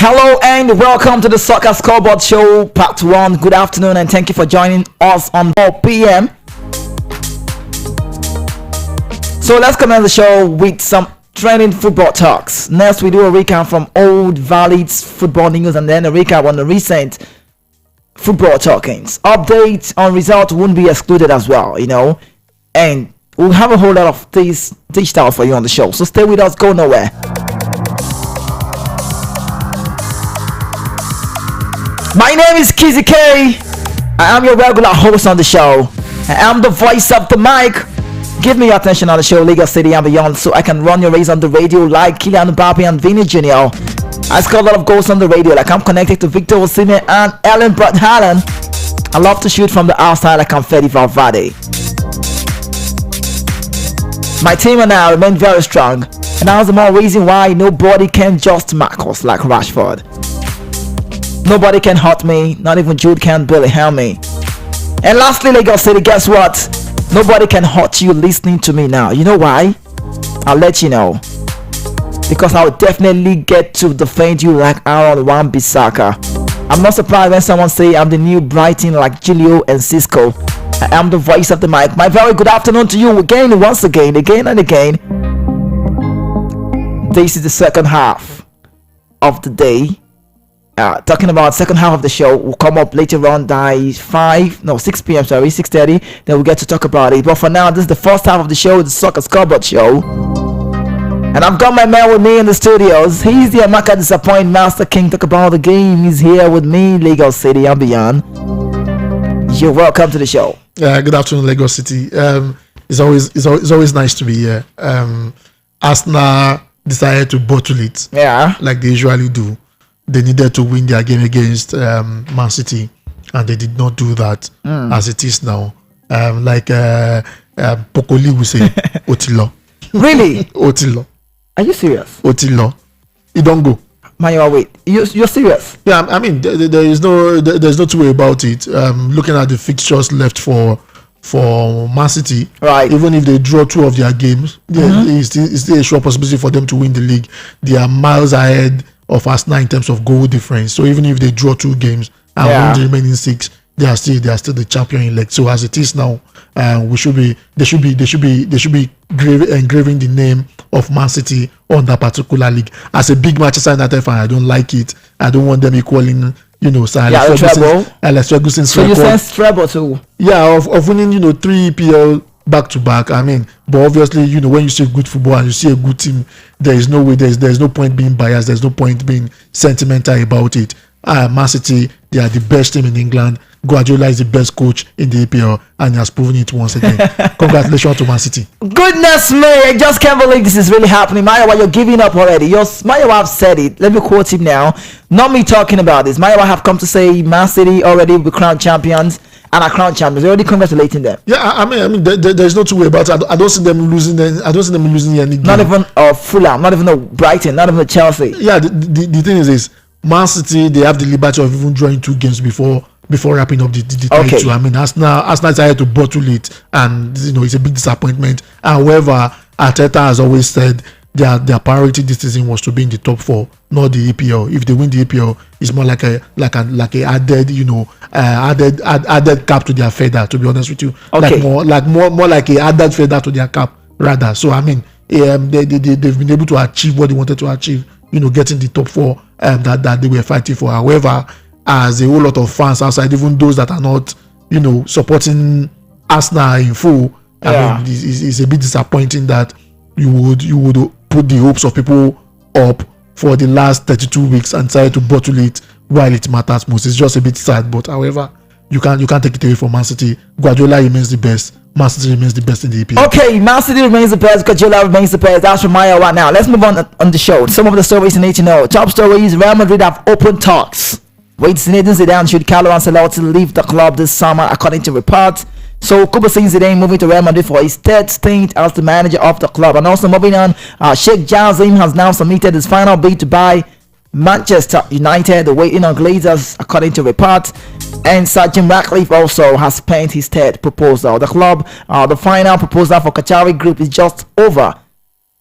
Hello and welcome to the Soccer Scoreboard Show, Part 1. Good afternoon and thank you for joining us on 4 p.m. So let's commence the show with some trending football talks. Next, we do a recap from old valid football news and then a recap on the recent football talkings. Updates on results won't be excluded as well, and we'll have a whole lot of things dished out for you on the show. So stay with us, go nowhere. My name is Kizzy K. I am your regular host on the show. I am the voice of the mic. Give me your attention on the show, Lagos City and beyond, so I can run your race on the radio like Kylian Mbappe and Vinny Jr. I score a lot of goals on the radio, like I'm connected to Victor Osimhen and Ellen Brett Haaland. I love to shoot from the outside like I'm Fede Valverde. My team and I remain very strong, and that's the more reason why nobody can just mark us like Rashford. Nobody can hurt me, not even Jude can barely harm me. And lastly, Lagos City, guess what? Nobody can hurt you listening to me now. You know why? I'll let you know. Because I'll definitely get to defend you like Aaron Wan-Bissaka. I'm not surprised when someone say I'm the new Brighton like Gilio and Cisco. I am the voice of the mic. My very good afternoon to you again, once again, again and again. This is the second half of the day. Talking about second half of the show will come up later on by 6 p.m. 6:30. Then we'll get to talk about it. But for now, this is the first half of the show, the Soccer Scoreboard Show. And I've got my man with me in the studios. He's the Amaka Disappoint Master King. Talk about the game. He's here with me, Lagos City and beyond. You're welcome to the show. Good afternoon, Lagos City. It's always nice to be here. Arsenal decided to bottle it, like they usually do. They needed to win their game against Man City, and they did not do that as it is now. Pokoli will say, Otilo. Really? Otilo. Are you serious? Otilo. You don't go. Man, wait. You're serious? Yeah, I mean, there's no two way about it. Looking at the fixtures left for Man City, right? Even if they draw 2 of their games, it's still a sure possibility for them to win the league. They are miles ahead of Arsenal in terms of goal difference. So even if they draw 2 games and win the remaining 6, they are still the champion elect. So as it is now, they should be engraving the name of Man City on that particular league. As a big Manchester United fan, I don't like it. I don't want them equaling, Sir Alex Ferguson's record. So you sense treble too? Yeah, of winning, 3 EPL back to back. I mean, but obviously, when you see good football and you see a good team, there is no way, there's no point being biased, there's no point being sentimental about it. Man City, they are the best team in England. Guardiola is the best coach in the EPL, and he has proven it once again. Congratulations to Man City. Goodness me, I just can't believe this is really happening. Mayowa, you're giving up already. Mayowa have said it. Let me quote him now. Not me talking about this. Mayowa have come to say Man City already will be crowned champions. And are crowned champions. They're already congratulating them. Yeah, I mean, there's no two way about it. I don't see them losing. I don't see them losing any game. Not even Fulham, not even Brighton, not even Chelsea. Yeah, the thing is Man City, they have the liberty of even drawing 2 games before wrapping up the title. I mean, Arsenal decided to bottle it, and it's a big disappointment. However, Arteta has always said their priority this season was to be in the top 4, not the EPL. If they win the EPL, it's more like a added cap to their feather. To be honest with you, more like a added feather to their cap rather. So I mean, they've been able to achieve what they wanted to achieve. Getting the top 4 that they were fighting for. However, as a whole lot of fans outside, even those that are not, supporting Arsenal in full, I mean, it's a bit disappointing that you would put the hopes of people up for the last 32 weeks and try to bottle it while it matters most. It's just a bit sad, but however, you can't take it away from Man City. Guardiola remains the best. Man City remains the best in the EPL. Okay, Man City remains the best. Guardiola remains the best. That's from Maya right now. Let's move on the show. Some of the stories you need to know. Top stories: Real Madrid have opened talks with Zinedine Zidane should Carlo Ancelotti leave the club this summer, according to reports. So Kubasin Zidane moving to Real Madrid for his 3rd stint as the manager of the club. And also moving on, Sheikh Jazim has now submitted his final bid to buy Manchester United, waiting on Glazers, according to reports. And Sir Jim Ratcliffe also has penned his 3rd proposal. The club, the final proposal for Qatari Group is just over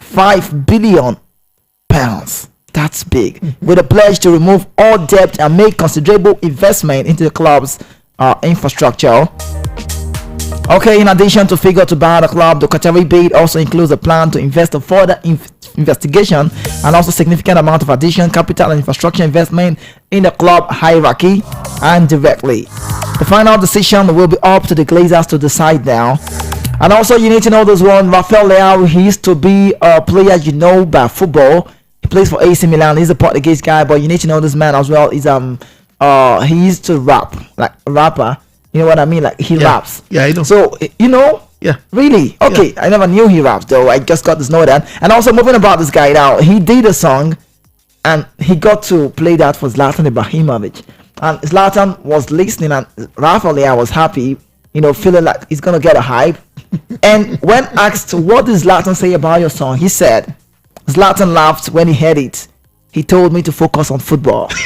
£5 billion. That's big. With a pledge to remove all debt and make considerable investment into the club's infrastructure. Okay, in addition to figure to buy the club, the Qatari bid also includes a plan to invest in further investigation and also significant amount of additional capital and infrastructure investment in the club hierarchy and directly. The final decision will be up to the Glazers to decide now. And also, you need to know this one. Rafael Leao, he used to be a player you know by football. He plays for AC Milan. He's a Portuguese guy, but you need to know this man as well. He's he used to rap, like a rapper. You know what I mean? Like he raps. Yeah, I know. So you know. Yeah. Really? Okay. Yeah. I never knew he raps though. I just got to know that. And also moving about this guy now, he did a song, and he got to play that for Zlatan Ibrahimovic. And Zlatan was listening, and Rafael Leao was happy. You know, feeling like he's gonna get a hype. And when asked what did Zlatan say about your song, he said, Zlatan laughed when he heard it. He told me to focus on football. Okay,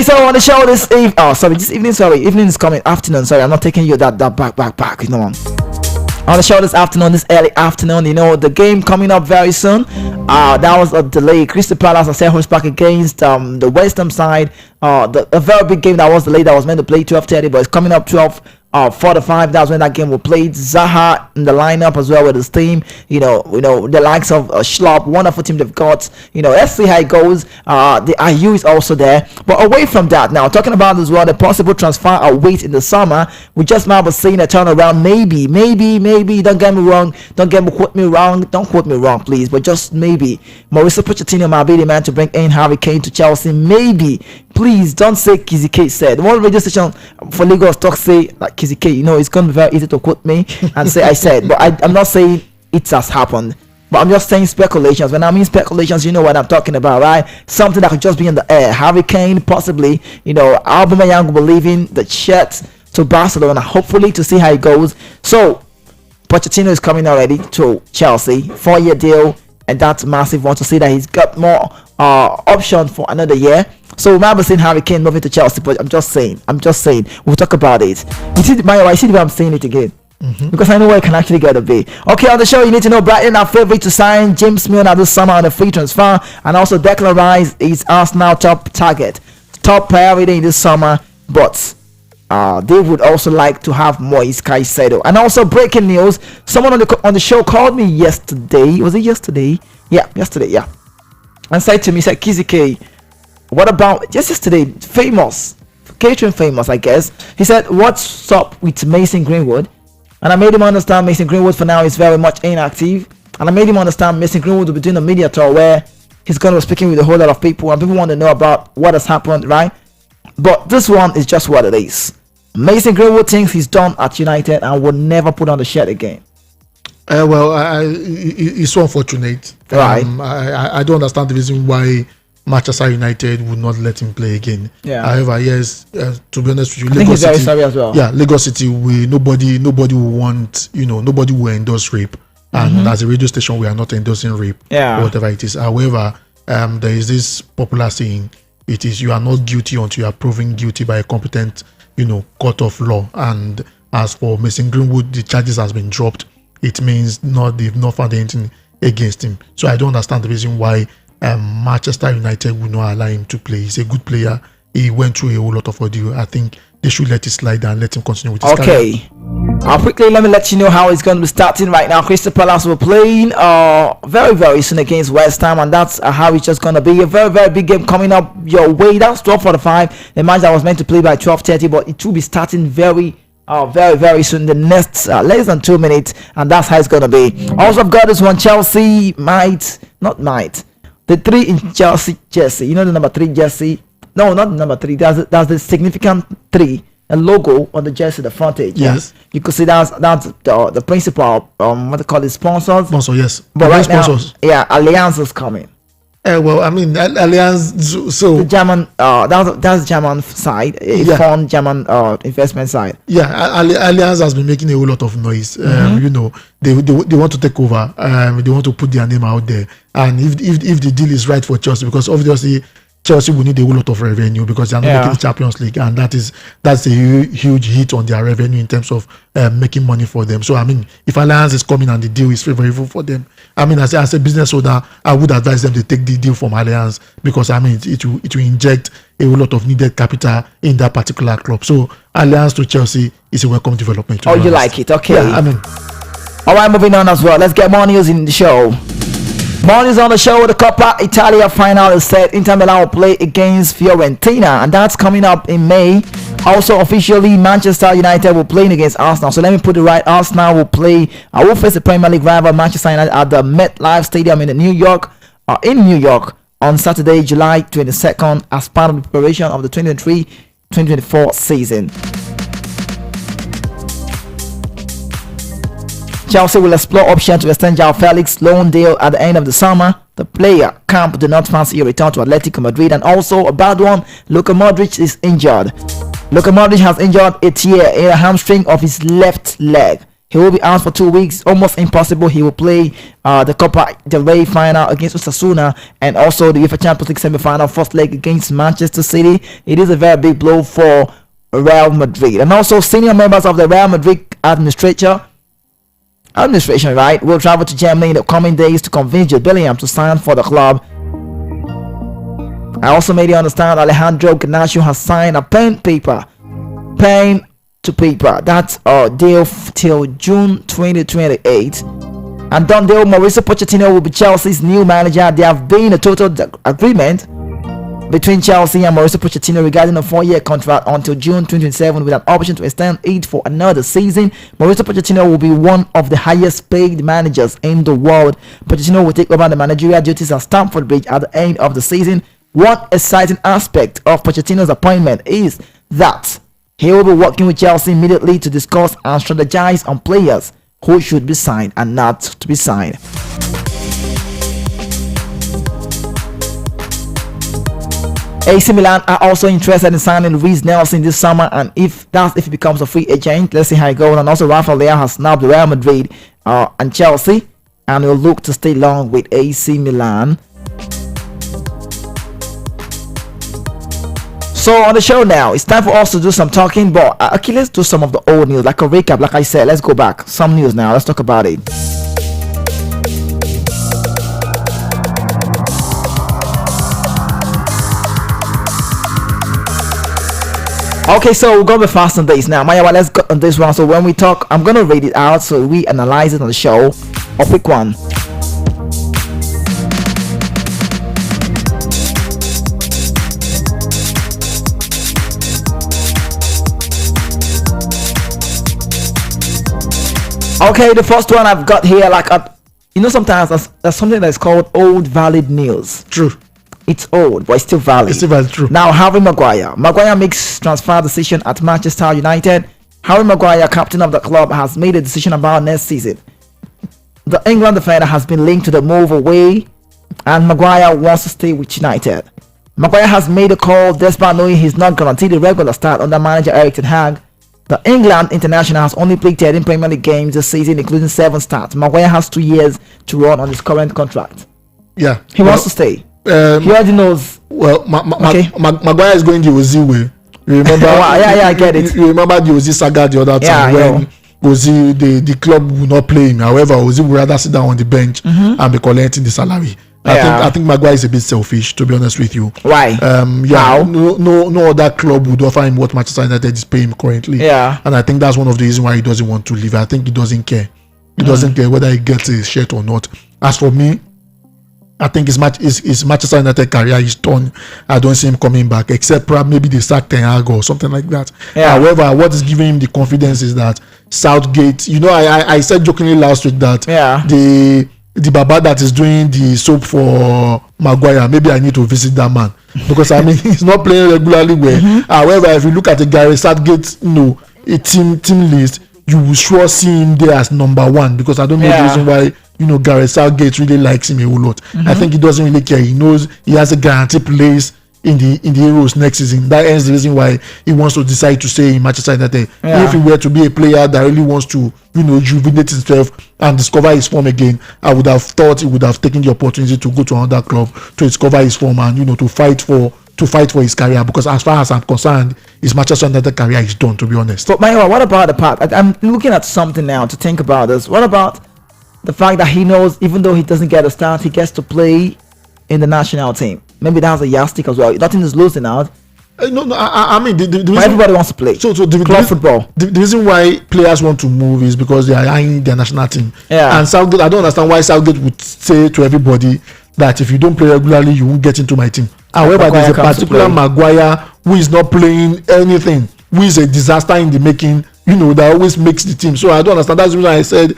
so on the show this evening is coming. Afternoon, sorry, I'm not taking you that back. You know, on the show this early afternoon, you know, the game coming up very soon. That was a delay. Crystal Palace are set back against the West Ham side. A very big game that was delayed. That was meant to play 12:30, but it's coming up 12:45. That's when that game will play. Zaha in the lineup as well with his team. You know the likes of Schlupp, wonderful team they've got. You know, let's see how it goes. The IU is also there. But away from that, now talking about as well the possible transfer await in the summer. We just might be seeing a turnaround. Maybe. Don't get me wrong. Don't quote me wrong, please. But just maybe Mauricio Pochettino might be the man to bring in Harry Kane to Chelsea. Maybe. Please don't say Kizzy K said. One radio station for Lagos talk say like Kizzy K. You know, it's gonna be very easy to quote me and say I said, but I'm not saying it has happened. But I'm just saying speculations. When I mean speculations, you know what I'm talking about, right? Something that could just be in the air. Harry Kane, possibly. You know, Aubameyang will be leaving the Jets to Barcelona, hopefully to see how it goes. So Pochettino is coming already to Chelsea, 4-year deal, and that's massive. Want to see that he's got more option for another year. So we might be seeing Harry Kane moving to Chelsea, but I'm just saying. We'll talk about it. You see, I see why I'm saying it again. Because I know where it can actually get a bit. Okay, on the show, you need to know Brighton are favourite to sign James Milner this summer on a free transfer, and also Declan Rice is Arsenal top target, top priority in this summer. But they would also like to have Moise Caicedo. And also breaking news: someone on the show called me yesterday. Was it yesterday? Yeah, yesterday. Yeah, and said to me, said Kizzy K, what about just yesterday? Catering famous, I guess. He said, what's up with Mason Greenwood? And I made him understand Mason Greenwood for now is very much inactive. And I made him understand Mason Greenwood will be doing a media tour where he's going to be speaking with a whole lot of people, and people want to know about what has happened, right? But this one is just what it is. Mason Greenwood thinks he's done at United and will never put on the shirt again. It's so unfortunate. Right. I don't understand the reason why Manchester United would not let him play again. Yeah. However, yes, to be honest with you, I think he's very sorry as well. Yeah, Lagos City, nobody will want, nobody will endorse rape. And as a radio station, we are not endorsing rape. Yeah. Or whatever it is. However, there is this popular saying, it is you are not guilty until you are proven guilty by a competent, court of law. And as for Mason Greenwood, the charges has been dropped. It means they've not found anything against him. So I don't understand the reason why Manchester United will not allow him to play. He's a good player. He went through a whole lot of ordeal. I think they should let it slide and let him continue with his career. Quickly, let me let you know how it's going to be starting right now. Crystal Palace will playing very, very soon against West Ham, and that's how it's just going to be. A very, very big game coming up your way. That's 12:45. The match that was meant to play by 12:30, but it will be starting very, very soon. The next less than 2 minutes, and that's how it's going to be. Also, I've got this one. Chelsea the 3 in Chelsea jersey. You know the number 3 jersey? No, not the number 3. That's the significant 3. A logo on the jersey, the frontage. Yes. Yeah? You could see that's the principal what they call it, sponsors. Sponsor, yes. But right sponsors. Now, yeah, Allianz is coming. Allianz. So the German, that's German side, foreign German investment side. Yeah, Allianz has been making a whole lot of noise. They want to take over. They want to put their name out there. And if the deal is right for Chelsea, because obviously Chelsea will need a whole lot of revenue because they are not making the Champions League, and that's a huge hit on their revenue in terms of making money for them. So I mean, if Alliance is coming and the deal is favorable for them, I mean, as a business owner, I would advise them to take the deal from Alliance because I mean it will inject a whole lot of needed capital in that particular club. So Alliance to Chelsea is a welcome development. Oh, you like it? Okay. Yeah, I mean. All right, moving on as well. Let's get more news in the show. More news on the show. The Coppa Italia final is set. Inter Milan will play against Fiorentina, and that's coming up in May. Also, officially, Manchester United will play against Arsenal. So let me put it right. Arsenal will face the Premier League rival Manchester United at the MetLife Stadium in New York on Saturday, July 22nd, as part of the preparation of the 2023-2024 season. Chelsea will explore option to extend João Felix's loan deal at the end of the summer. The player camp do not fancy a return to Atletico Madrid. And also a bad one, Luka Modric is injured. Luka Modric has injured a tear in a hamstring of his left leg. He will be out for 2 weeks. Almost impossible. He will play the Copa del Rey final against Osasuna and also the UEFA Champions League semi-final first leg against Manchester City. It is a very big blow for Real Madrid. And also senior members of the Real Madrid administration, right, will travel to Germany in the coming days to convince Jude Bellingham to sign for the club. I also made you understand Alejandro Garnacho has signed a pen to paper. That's a deal till June 2028. And done deal, Mauricio Pochettino will be Chelsea's new manager. There have been a total agreement between Chelsea and Mauricio Pochettino regarding a 4-year contract until June 2027 with an option to extend it for another season. Mauricio Pochettino will be one of the highest paid managers in the world. Pochettino will take over the managerial duties at Stamford Bridge at the end of the season. One exciting aspect of Pochettino's appointment is that he will be working with Chelsea immediately to discuss and strategize on players who should be signed and not to be signed. AC Milan are also interested in signing Reece Nelson this summer, and if he becomes a free agent, let's see how it goes. And also Rafael Leao has snapped Real Madrid and Chelsea, and will look to stay long with AC Milan. So on the show now, it's time for us to do some talking, but okay, let's do some of the old news, like a recap. Like I said, let's go back. Some news now. Let's talk about it. Okay, so we're gonna be fast on this now. Maya, let's go on this one. So when we talk, I'm gonna read it out so we analyze it on the show. A quick one. Okay, the first one I've got here, sometimes there's something that's called old valid news. True. It's old, but it's still valid. It's still valid, true. Now, Harry Maguire. Maguire makes transfer decision at Manchester United. Harry Maguire, captain of the club, has made a decision about next season. The England defender has been linked to the move away, and Maguire wants to stay with United. Maguire has made a call despite knowing he's not guaranteed a regular start under manager Erik ten Hag. The England international has only played 13 Premier League games this season, including 7 starts. Maguire has 2 years to run on his current contract. Yeah. He wants to stay. He already knows. Well, Maguire is going the Ozil way. You remember? I get it. You remember the Ozil saga the other time when Ozil, the club will not play him. However, Ozil would rather sit down on the bench and be collecting the salary. I think Maguire is a bit selfish, to be honest with you. Why? How? No other club would offer him what Manchester United is paying him currently. Yeah. And I think that's one of the reasons why he doesn't want to leave. I think he doesn't care. He doesn't care whether he gets a shirt or not. As for me, I think his Manchester United career is done. I don't see him coming back, except perhaps maybe they sack Ten Hag or something like that. Yeah. However, what is giving him the confidence is that Southgate. I said jokingly last week that the Baba that is doing the soap for Maguire, maybe I need to visit that man because he's not playing regularly well. However, if you look at the Gary Southgate, a team list, you will sure see him there as number 1 because I don't know the reason why. Gareth Southgate really likes him a whole lot. I think he doesn't really care. He knows he has a guaranteed place in the Euros next season. That ends the reason why he wants to decide to stay in Manchester United. If he were to be a player that really wants to, rejuvenate himself and discover his form again, I would have thought he would have taken the opportunity to go to another club to discover his form and to fight for his career, because as far as I'm concerned, his Manchester United career is done, to be honest. But Maiwa, what about the part? I'm looking at something now to think about this. What about the fact that he knows, even though he doesn't get a start, he gets to play in the national team? Maybe that's a yardstick as well. Nothing is losing out. No, I mean, the reason, everybody wants to play. So club football. The reason why players want to move is because they are eyeing their national team. Yeah. And Southgate, I don't understand why Southgate would say to everybody that if you don't play regularly, you won't get into my team. However, there's a particular Maguire who is not playing anything, who is a disaster in the making, that always makes the team. So I don't understand. That's the reason I said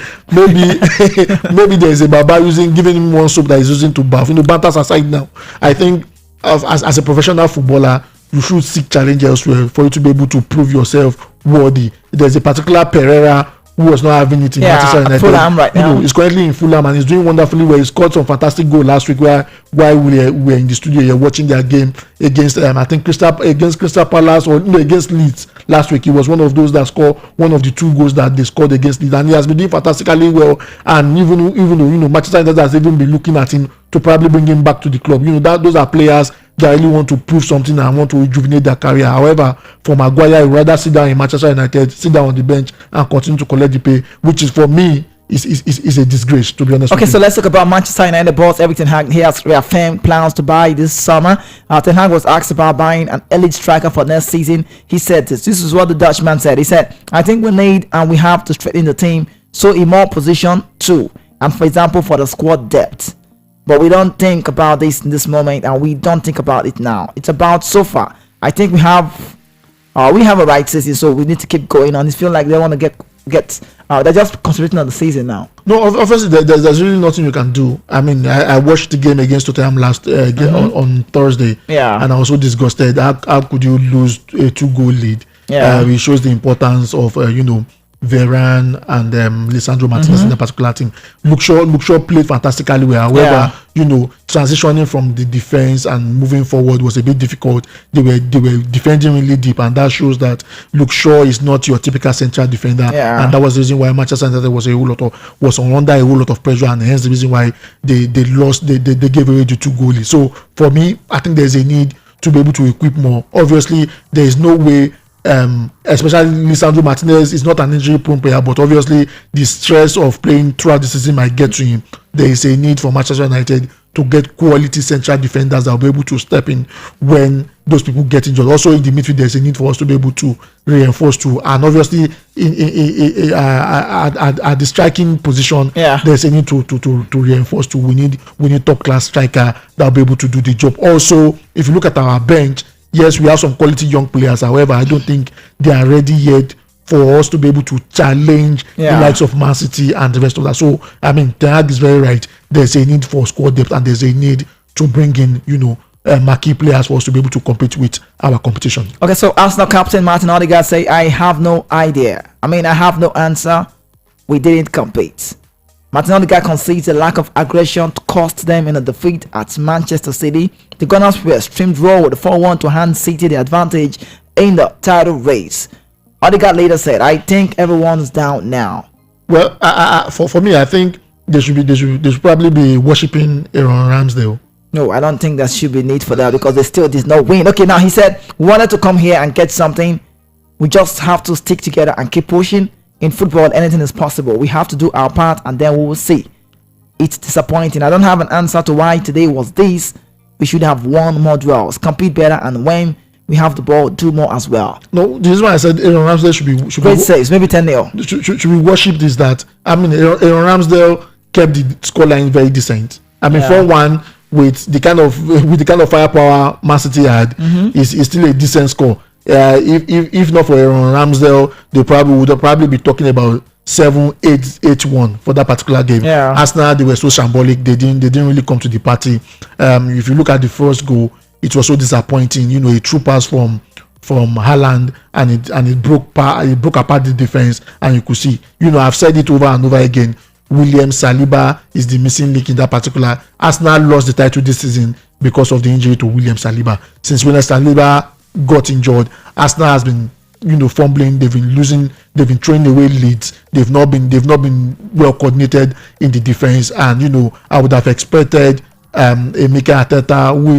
maybe there's a Baba giving him one soap that he's using to bath. Banters aside now, I think as a professional footballer, you should seek challenge elsewhere for you to be able to prove yourself worthy. There's a particular Pereira who was not having it in Manchester United. Fulham right now. He's currently in Fulham and he's doing wonderfully well. He scored some fantastic goal last week while we were in the studio here watching their game against I think Crystal Palace or against Leeds last week. He was one of those that scored one of the 2 goals that they scored against Leeds, and he has been doing fantastically well. And even though Manchester United has even been looking at him to probably bring him back to the club. Those are players that really want to prove something and want to rejuvenate their career. However, for Maguire, he'd rather sit down in Manchester United, sit down on the bench and continue to collect the pay, which is for me is a disgrace, to be honest. Okay, so let's talk about Manchester United boss Erik ten Hag. He has reaffirmed plans to buy this summer. Ten Hag was asked about buying an elite striker for next season. He said this is what the Dutchman said. He said, I think we need and we have to strengthen the team so in more position too, and for example for the squad depth. But we don't think about this in this moment, and we don't think about it now. It's about so far. I think we have a right season, so we need to keep going on. It feels like they want to get. They're just concentrating on the season now. No, obviously there's really nothing you can do. I mean, I watched the game against Tottenham last on Thursday. Yeah. And I was so disgusted. How could you lose a 2-goal lead? Yeah. It shows the importance of Varane and Lisandro Martinez in the particular team. Luke Shaw played fantastically well. However, transitioning from the defense and moving forward was a bit difficult. They were defending really deep, and that shows that Luke Shaw is not your typical central defender. Yeah. And that was the reason why Manchester United was under a whole lot of pressure, and hence the reason why they lost. They gave away the 2 goalies. So for me, I think there's a need to be able to equip more. Obviously, there is no way. Especially Lisandro Martinez is not an injury-prone player, but obviously the stress of playing throughout the season might get to him. There is a need for Manchester United to get quality central defenders that will be able to step in when those people get injured. Also in the midfield, there is a need for us to be able to reinforce too. And obviously at the striking position, there's a need to reinforce too. We need top-class striker that will be able to do the job. Also, if you look at our bench, yes, we have some quality young players. However, I don't think they are ready yet for us to be able to challenge the likes of Man City and the rest of that. So, I mean, Ten Hag is very right. There's a need for squad depth, and there's a need to bring in, marquee players for us to be able to compete with our competition. Okay, so Arsenal captain Martin Odegaard say, I have no idea. I have no answer. We didn't compete. Martin Odegaard concedes a lack of aggression cost them in a defeat at Manchester City. The Gunners were streamed raw with 4-1 to hand City the advantage in the title race. Odegaard later said, I think everyone's down now. Well, for me, I think they should probably be worshipping Aaron Ramsdale. No, I don't think there should be need for that because they still did not win. Okay, now he said, we wanted to come here and get something. We just have to stick together and keep pushing. In football, anything is possible. We have to do our part and then we will see. It's disappointing. I don't have an answer to why today was this. We should have won more duels, compete better, and when we have the ball, do more as well. No, this is why I said Aaron Ramsdale should great saves, maybe 10-0. Should be worshipped is that, Aaron Ramsdale kept the scoreline very decent. 4-1 with the kind of firepower Man City had is still a decent score. If not for Aaron Ramsdale, they would probably be talking about 7-8-1 for that particular game. Arsenal, they were so shambolic, they didn't really come to the party. If you look at the first goal, it was so disappointing. A true pass from Haaland, and it broke apart the defense, and you could see. I've said it over and over again. William Saliba is the missing link in that particular. Arsenal lost the title this season because of the injury to William Saliba. Since William Saliba got injured, Arsenal has been fumbling. They've been losing. They've been throwing away leads. They've not been well coordinated in the defense. And I would have expected Mikel Arteta, who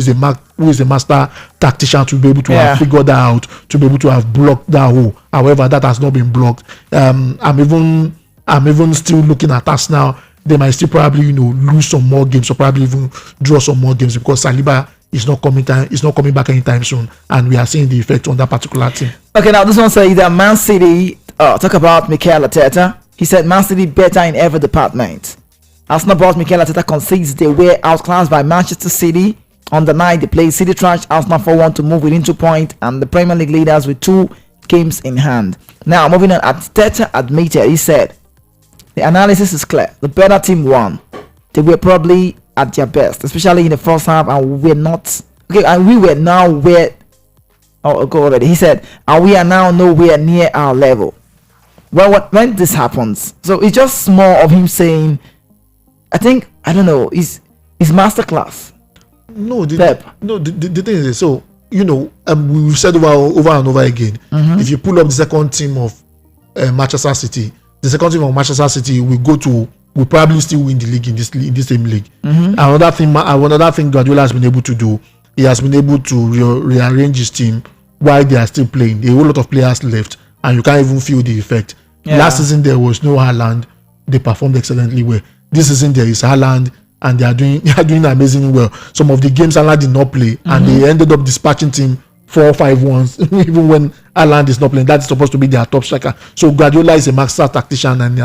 is a master tactician, to be able to have figured that out, to be able to have blocked that hole. However, that has not been blocked. I'm even still looking at Arsenal. They might still probably lose some more games, or probably even draw some more games, because Saliba is not coming back anytime soon, and we are seeing the effect on that particular team. Okay, now this one says that Man City talk about Mikel Arteta. He said Man City better in every department. Arsenal boss Mikel Arteta concedes they were outclassed by Manchester City on the night they played. City trashed Arsenal 4-1 to move within 2 points, and the Premier League leaders with 2 games in hand. Now moving on, Arteta admitted, he said, the analysis is clear. The better team won. They were probably at their best, especially in the first half, and we were not. Okay, and we were now where. Oh, go already. He said, and we are now nowhere near our level. Well, when this happens, so it's just more of him saying, I don't know, is masterclass. No, the thing is, so we've said over and over again. If you pull up the second team of Manchester City, the second team of Manchester City will probably still win the league in this same league. Another thing Guardiola has been able to do, he has been able to rearrange his team while they are still playing. There are a whole lot of players left, and you can't even feel the effect. Last season there was no Haaland. They performed excellently well. This season there is Haaland, and they are doing amazingly well. Some of the games Haaland did not play, and they ended up dispatching team 4-5-1 even when Haaland is not playing. That's supposed to be their top striker. So Guardiola is a master tactician, and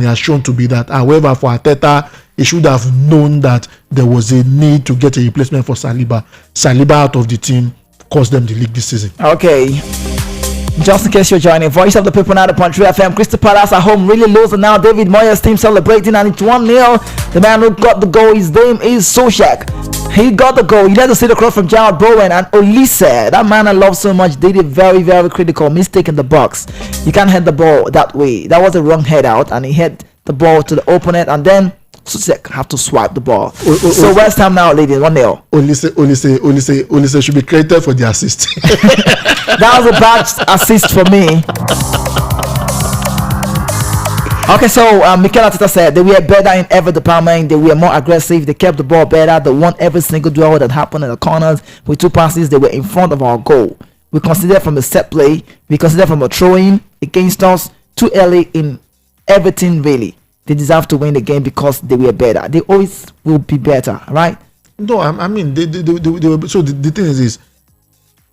he has shown to be that. However, for Arteta, he should have known that there was a need to get a replacement for Saliba. Saliba out of the team cost them the league this season. Okay. Just in case you're joining, Voice of the People now, the Country FM. Crystal Palace at home really losing now. David Moyes' team celebrating, and it's 1-0. The man who got the goal, his name is Solskjaer. He got the goal. He let the cross from Gerald Bowen, and Olise, that man I love so much, did a very, very critical mistake in the box. You can't head the ball that way. That was a wrong head out, and he hit the ball to the opponent, and then Solskjaer have to swipe the ball. So West Ham now leading 1-0. Olise should be credited for the assist. That was a bad assist for me. Okay, so Mikel Arteta said they were better in every department. They were more aggressive. They kept the ball better. They won every single duel that happened in the corners. With 2 passes, they were in front of our goal. We considered from a set play. We considered from a throw-in against us. Too early in everything, really. They deserve to win the game because they were better. They always will be better, right? No, I mean, they were. So the thing is this: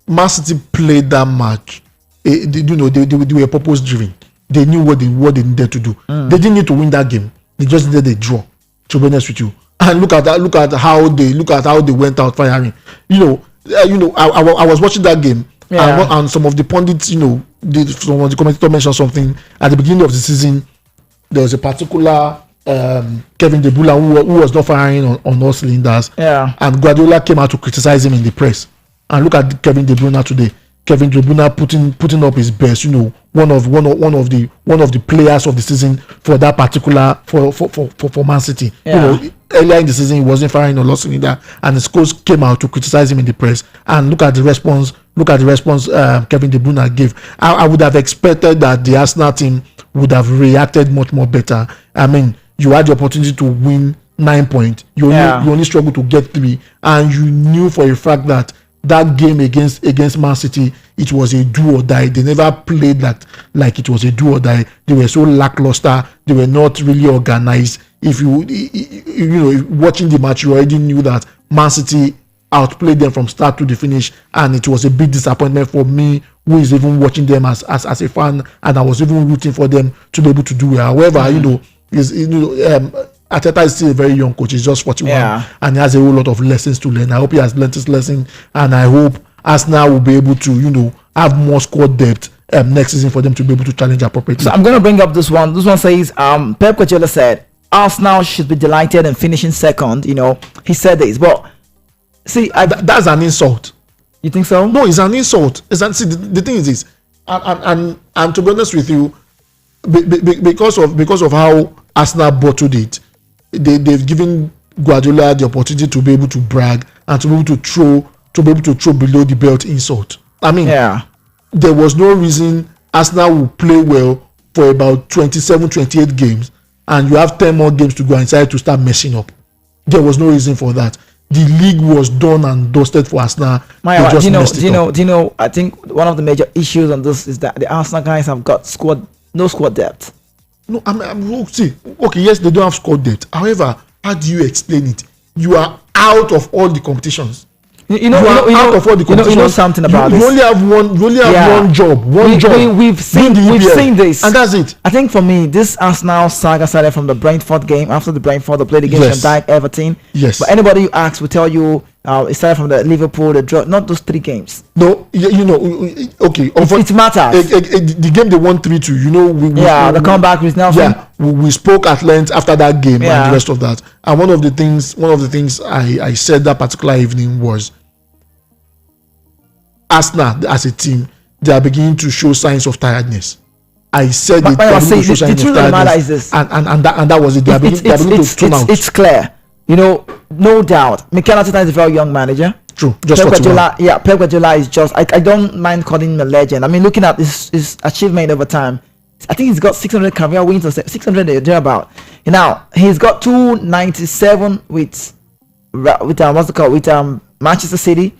Man City played that match. They were purpose driven. They knew what they needed to do. They didn't need to win that game. They just needed a draw. To be honest with you, and look at how they went out firing. I was watching that game, and some of the pundits, some of the commentators mentioned something at the beginning of the season. There was a particular Kevin De Bruyne who was not firing on all cylinders. Yeah. And Guardiola came out to criticize him in the press. And look at Kevin De Bruyne today. Kevin De Bruyne putting up his best. One of the players of the season for that particular for Man City. Yeah. Earlier in the season he wasn't firing on all cylinders, and his coach came out to criticize him in the press. And look at the response. Kevin De Bruyne gave. I would have expected that the Arsenal team would have reacted much more better. I mean, you had the opportunity to win 9 points. You only struggled to get 3, and you knew for a fact that game against Man City, it was a do or die. They never played like it was a do or die. They were so lackluster. They were not really organized. If you watching the match, you already knew that Man City outplayed them from start to the finish, and it was a big disappointment for me, who is even watching them as a fan, and I was even rooting for them to be able to do well. However, Arteta is still a very young coach. He's just 41, and he has a whole lot of lessons to learn. I hope he has learned his lesson, and I hope Arsenal will be able to have more squad depth next season for them to be able to challenge appropriately. So I'm going to bring up this one. This one says Pep Guardiola said Arsenal should be delighted in finishing second. He said this, but see, that's an insult. You think so? No, it's an insult. The thing is this, and to be honest with you, because of how Arsenal bottled it, they've given Guardiola had the opportunity to be able to brag and to be able to throw below the belt insult. I mean, there was no reason Arsenal would play well for about 27, 28 games, and you have 10 more games to go and decide to start messing up. There was no reason for that. The league was done and dusted for Arsenal. Do you know? I think one of the major issues on this is that the Arsenal guys have got no squad depth. No, yes, they don't have squad depth. However, how do you explain it? You are out of all the competitions. You know something about this. You only have one job. We've seen this, and that's it. I think for me, this Arsenal saga started from the Brentford game. After the Brentford, they played against Van Dijk, Everton. Yes. But anybody you ask will tell you it started from the Liverpool, the draw. Not those 3 games. No, okay. It matters. The game they won 3-2. The comeback with Nelson. Yeah, we spoke at length after that game and the rest of that. And one of the things I said that particular evening was, Arsenal as a team, they are beginning to show signs of tiredness. I said it. The truth of the matter is this, and that was it. They are beginning to tune out. It's clear, no doubt. Mikel Arteta is a very young manager. True. Pep Guardiola is just. I don't mind calling him a legend. I mean, looking at his achievement over time, I think he's got 600 career wins or 600 thereabout. Now he's got 297 with Manchester City.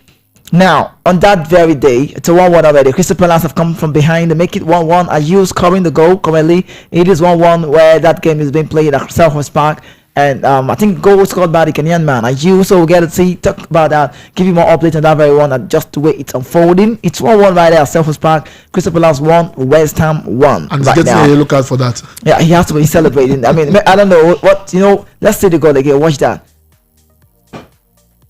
Now, on that very day, it's a 1-1 already. Crystal Palace have come from behind. They make it 1-1. Are you scoring the goal currently? It is 1-1 where that game is being played at Selhurst Park. And I think goal scored by the Kenyan man. Are you also get to see, talk about that, give you more updates on that very one, and just the way it's unfolding. It's 1-1 right there at Selhurst Park. Crystal Palace 1, West Ham 1. And he's getting a look out for that. Yeah, he has to be celebrating. I mean, I don't know what, let's see the goal again. Watch that.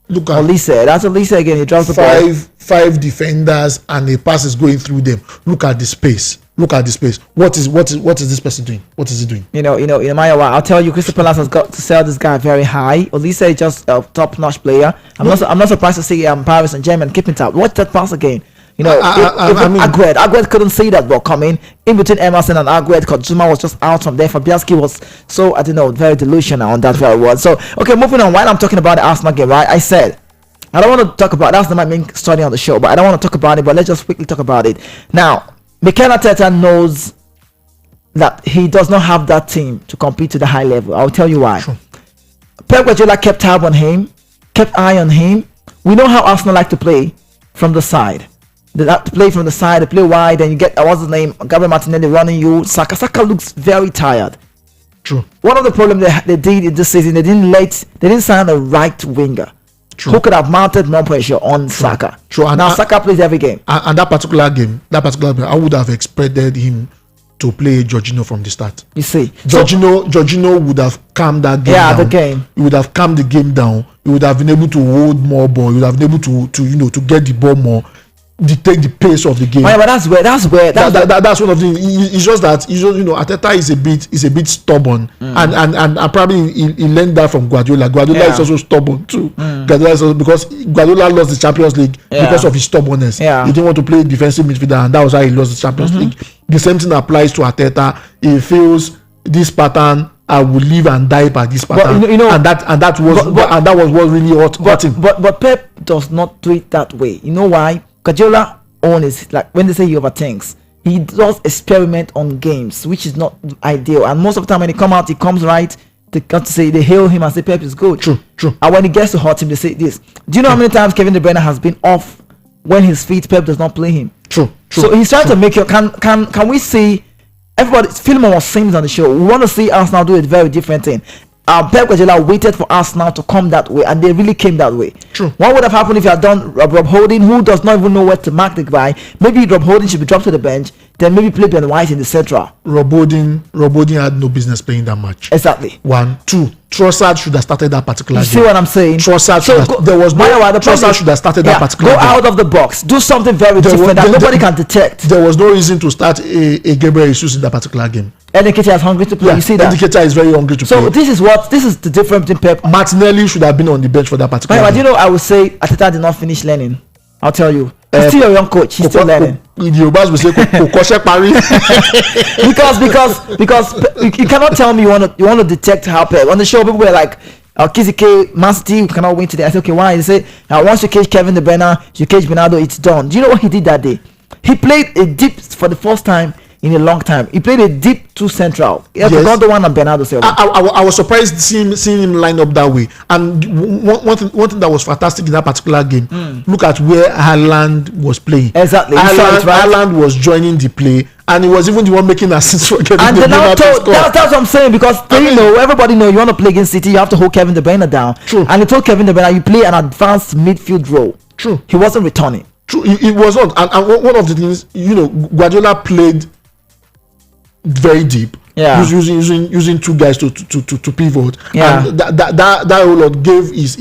Look at Olise. That's Olise again. He drops the ball. Five defenders and a pass is going through them. Look at the space. What is this person doing? What is he doing? I'll tell you, Crystal Palace has got to sell this guy very high. Olise is just a top-notch player. I'm not surprised to see Paris Saint-Germain keeping top. Watch that pass again. Aguerd couldn't see that ball coming in between Emerson and Aguerd. Zuma was just out from there. Fabianski was very delusional on that very one. So okay, moving on. While I'm talking about the Arsenal game, right? I said I don't want to talk about that's not my main story on the show, but I don't want to talk about it. But let's just quickly talk about it now. Mikel Arteta knows that he does not have that team to compete to the high level. I'll tell you why. Sure. Pep Guardiola kept tab on him, kept eye on him. We know how Arsenal like to play from the side. They like to play from the side, they play wide, and you get what's his name, Gabriel Martinelli running you. Saka looks very tired. True. One of the problems they did in this season, they didn't sign the right winger. True. Who could have mounted more pressure on Saka. True. And now Saka plays every game. And that particular game, I would have expected him to play Jorginho from the start. You see, Jorginho would have calmed that game down. The game. He would have calmed the game down. He would have been able to hold more ball. He would have been able to get the ball more, dictate the pace of the game. But that's one of the. It's just that Arteta is a bit stubborn, and probably he learned that from Guardiola. Guardiola is also stubborn too. Guardiola is also, because Guardiola lost the Champions League because of his stubbornness. He didn't want to play defensive midfielder, and that was how he lost the Champions League. The same thing applies to Arteta. He feels this pattern, I will live and die by this pattern, and that was what really hurt him. But Pep does not do it that way. You know why? Guardiola is like when they say he overthinks, he does experiment on games, which is not ideal. And most of the time when he comes right. They hail him and say Pep is good. True. And when he gets to hurt him, they say this. Do you know how many times Kevin De Bruyne has been off when his feet? Pep does not play him. True. So he's trying to make you. Can we see? Everybody, Philemon was saying on the show. We want to see Arsenal do a very different thing. Pep Guardiola waited for Arsenal to come that way, and they really came that way. True. What would have happened if you had done Rob Holding, who does not even know where to mark the guy? Maybe Rob Holding should be dropped to the bench, then maybe play Ben White in the central. Rob Holding had no business playing that match. Exactly. 1, 2. Trossard should have started that particular game. You see what I'm saying? Trossard should have started that particular game. Go out of the box. Do something very different that nobody can detect. There was no reason to start a Gabriel Jesus in that particular game. Nketiah is hungry to play. You see that? Nketiah is very hungry to play. So this is the difference between Pep. Martinelli should have been on the bench for that particular game. I would say Arteta did not finish learning. I'll tell you. He's still a young coach. He's still learning. The Yorubas will say because you cannot tell me you want to detect how Pep. On the show, people were like, Kizike, Man City cannot win today. I said, okay, why? He said, once you cage Kevin De Bruyne, you cage Ronaldo, it's done. Do you know what he did that day? He played a deep for the first time in a long time. He played a deep two central. Yes. Ronaldo one and Bernardo Silva. I was surprised seeing him line up that way. And one thing that was fantastic in that particular game, look at where Haaland was playing. Exactly. Haaland was joining the play, and he was even the one making assists for Kevin De Bruyne to score. That's what I'm saying, because everybody know you want to play against City, you have to hold Kevin De Bruyne down. True. And he told Kevin De Bruyne, you play an advanced midfield role. True. He wasn't returning. True. It was not. And one of the things, Guardiola played very deep, using two guys to pivot, and that whole lot gave his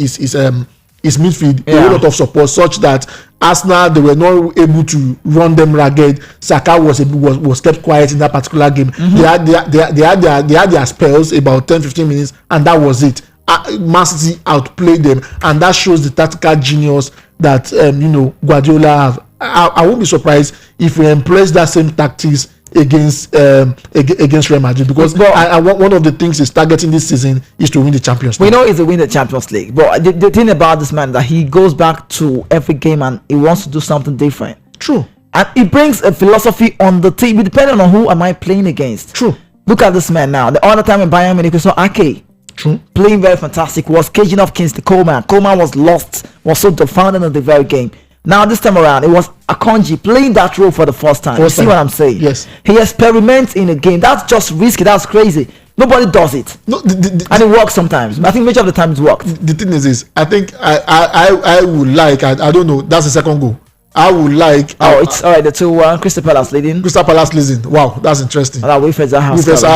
midfield a whole lot of support, such that Arsenal, they were not able to run them ragged. Saka was kept quiet in that particular game. They had their spells about 10-15 minutes, and that was it. Man City outplayed them, and that shows the tactical genius that Guardiola have. I won't be surprised if we employ that same tactics against Real Madrid, because one of the things he's targeting this season is to win the Champions League. We know he's to win the Champions League, but the thing about this man, that he goes back to every game and he wants to do something different. True. And he brings a philosophy on the team, depending on who am I playing against. True. Look at this man now. The other time in Bayern Munich, we saw Ake. True. Playing very fantastic, was caging off Kingsley Coman. Coman was lost, was so defiant in the very game. Now this time around, it was Akanji playing that role for the first time. You see what I'm saying? Yes. He experiments in a game. That's just risky. That's crazy. Nobody does it. No, and it works sometimes. I think major of the time it works. The thing is this. I think I would like. I don't know. That's the second goal. I would like. It's all right. The 2-1. Crystal Palace leading. Wow, that's interesting. Wilfred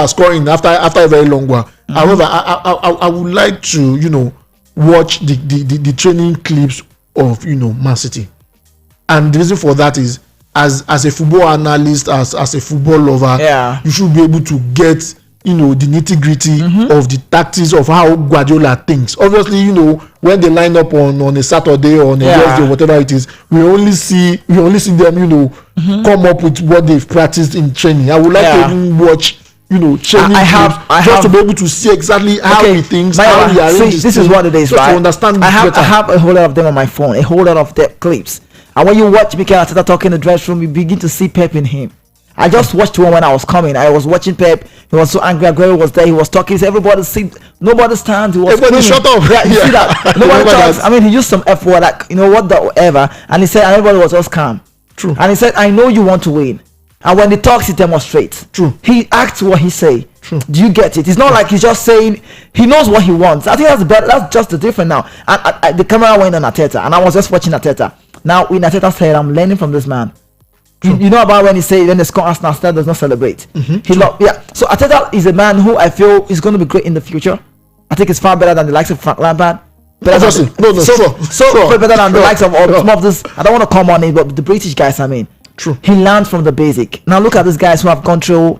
scoring after a very long one. However, I would like to watch the training clips of Man City. And the reason for that is, as a football analyst, as a football lover, you should be able to get the nitty-gritty of the tactics of how Guardiola thinks. Obviously, when they line up on a Saturday or on a Wednesday or whatever it is, we only see them come up with what they've practiced in training. I would like to even watch training just to be able to see exactly how he thinks, how he arranges. This is what it is, right? To understand I have a whole lot of them on my phone, a whole lot of their clips. And when you watch Mikel Arteta talking in the dressing room, you begin to see Pep in him. I just watched one when I was coming. I was watching Pep. He was so angry. Aguero was there. He was talking. Everybody stands. He was everybody shut up. Yeah, you see that? Nobody talks. I mean, he used some F word, like whatever. And he said, and everybody was just calm. True. And he said, I know you want to win. And when he talks, he demonstrates. True. He acts what he say. True. Do you get it? It's not like he's just saying. He knows what he wants. I think that's just the difference now. And the camera went on Arteta, and I was just watching Arteta. Now, when Arteta said, I'm learning from this man. You know about when he say when the score Arsenal star does not celebrate. So Arteta is a man who I feel is going to be great in the future. I think it's far better than the likes of Frank Lampard. Better than the likes of some of this. I don't want to come on it, but the British guys. I mean, true. He learned from the basic. Now look at these guys who have gone through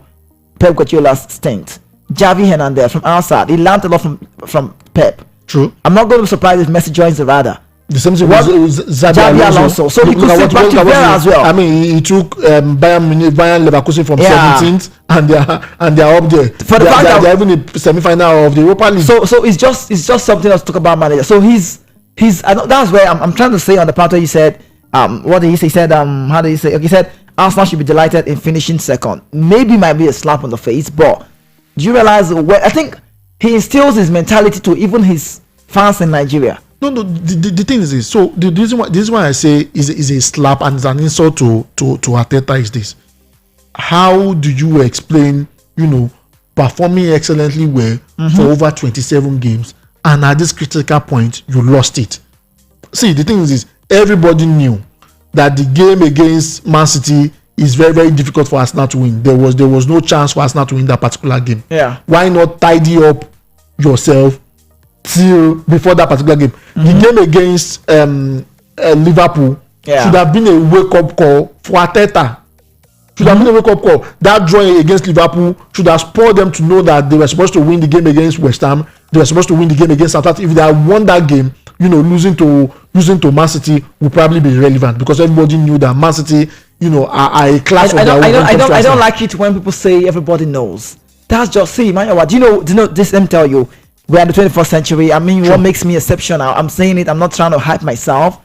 Pep Guardiola's stint. Javi Hernandez from outside. He learned a lot from Pep. True. I'm not going to be surprised if Messi joins the radar. The same thing was Xabi Alonso. So he could sit back to Vera as well. I mean, he took Bayern Leverkusen from 17th, and they are up there. For the fact that they're even in the semi-final of the Europa League. So it's just something else to talk about manager. So he's that's where I'm trying to say on the part where you said what did he say? He said how did he say? Okay, he said Arsenal should be delighted in finishing second. Maybe might be a slap on the face, but do you realize I think he instills his mentality to even his fans in Nigeria. No. The thing is this. So the reason why I say is a slap and it's an insult to Arteta is this. How do you explain, performing excellently well for over 27 games, and at this critical point you lost it? See, the thing is this. Everybody knew that the game against Man City is very, very difficult for Arsenal to win. There was no chance for Arsenal to win that particular game. Yeah. Why not tidy up yourself till before that particular game? The game against Liverpool should have been a wake-up call for Arteta. That drawing against Liverpool should have spurred them to know that they were supposed to win the game against West Ham. They were supposed to win the game against Southampton. If they had won that game, losing to Man City would probably be irrelevant, because everybody knew that Man City, are a class of their own. I don't like it when people say everybody knows. That's just, see, man, do you know this? Let me tell you, we're in the 21st century. I mean, True. what makes me exceptional? I'm saying it. I'm not trying to hype myself.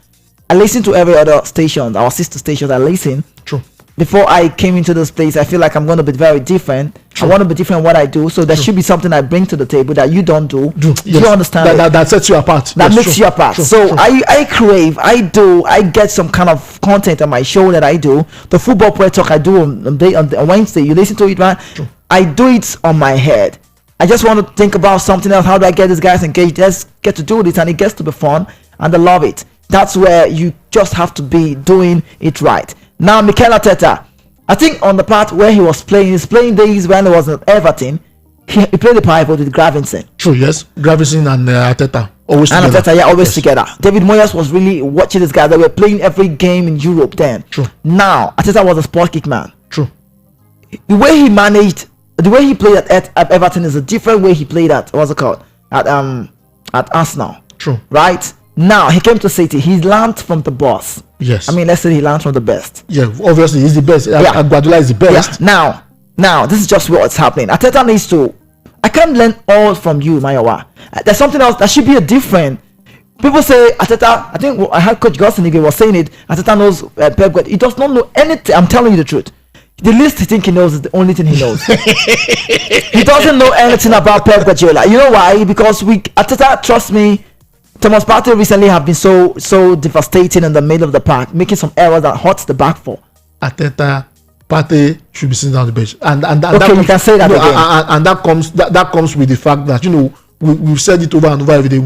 I listen to every other station, our sister stations. I listen. True. Before I came into this place, I feel like I'm going to be very different. True. I want to be different in what I do. So there should be something I bring to the table that you don't do. Do you understand? That sets you apart. That yes, makes you apart. True. So True. I crave, I get some kind of content on my show that I do. The football prayer talk I do on Wednesday. You listen to it, right? True. I do it on my head. I just want to think about something else. How do I get these guys engaged? Let's get to do this, and it gets to be fun, and they love it. That's where you just have to be doing it right. Now, Mikel Arteta, I think on the part where he was playing, his playing days when he was at Everton, he played the pivot with Gravenson. True, yes. Gravenson and Arteta always together. And Arteta, always together. David Moyes was really watching these guys. They were playing every game in Europe then. True. Now, Arteta was a sport kick man. True. The way he managed, the way he played at Everton is a different way he played at, what's it called? At Arsenal. True. Right? Now, he came to City. He learned from the boss. Yes. I mean, let's say he learned from the best. Yeah, obviously he's the best. Yeah. Guardiola is the best. Yeah. Now, this is just what's happening. Arteta needs to. I can't learn all from you, Mayowa. There's something else that should be a different. People say Arteta. I think I heard Coach Gosling was saying it. Arteta knows Pep Guardiola. He does not know anything. I'm telling you the truth. The least he think he knows is the only thing he knows. He doesn't know anything about Pep Guardiola. You know why? Because Arteta, trust me. Thomas Partey recently have been so devastating in the middle of the park, making some errors that hurts the back four. Arteta, Partey should be sitting down the bench, and okay, that comes, you can say that again. and that comes with the fact that we've said it over and over every day.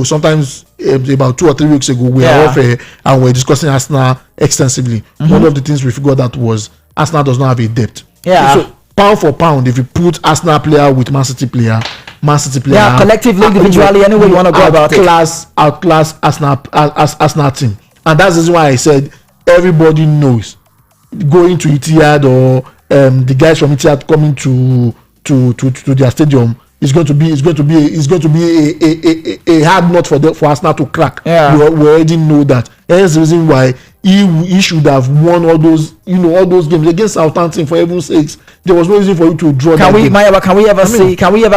Sometimes about 2 or 3 weeks ago we are off and we're discussing Arsenal extensively. Mm-hmm. One of the things we figured out was Arsenal does not have a depth. Yeah. So pound for pound, if you put Arsenal player with Man City player, collectively, individually, any way you want to go about it, outclass Arsenal team, and that's the reason why I said everybody knows going to Etihad or the guys from Etihad coming to their stadium is going to be a hard nut for Arsenal to crack. Yeah. We already know that. That's the reason why he should have won all those games against Southampton. For heaven's sakes, there was no reason for you to draw. Can we ever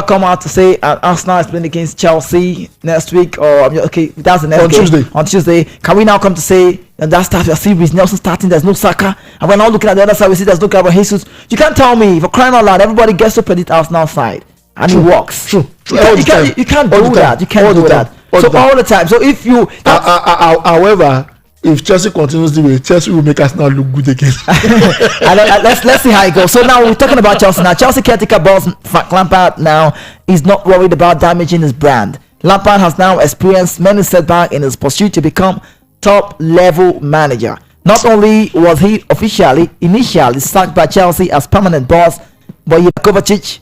come out to say Arsenal is playing against Chelsea next week, or okay, that's the next game on Tuesday? Can we now come to say that start? I see with Nelson starting. There's no Saka, and we're now looking at the other side. We see there's no Gabriel Jesus. You can't tell me, for crying out loud, everybody gets to predict Arsenal side, and it works. True. You can't do that. You can't do that. So all the time. So if you, however, if Chelsea continues the way, Chelsea will make us now look good again. Let's see how it goes. So now we're talking about Chelsea. Now Chelsea caretaker boss Frank Lampard now is not worried about damaging his brand. Lampard has now experienced many setbacks in his pursuit to become top level manager. Not only was he initially sacked by Chelsea as permanent boss, but Kovacic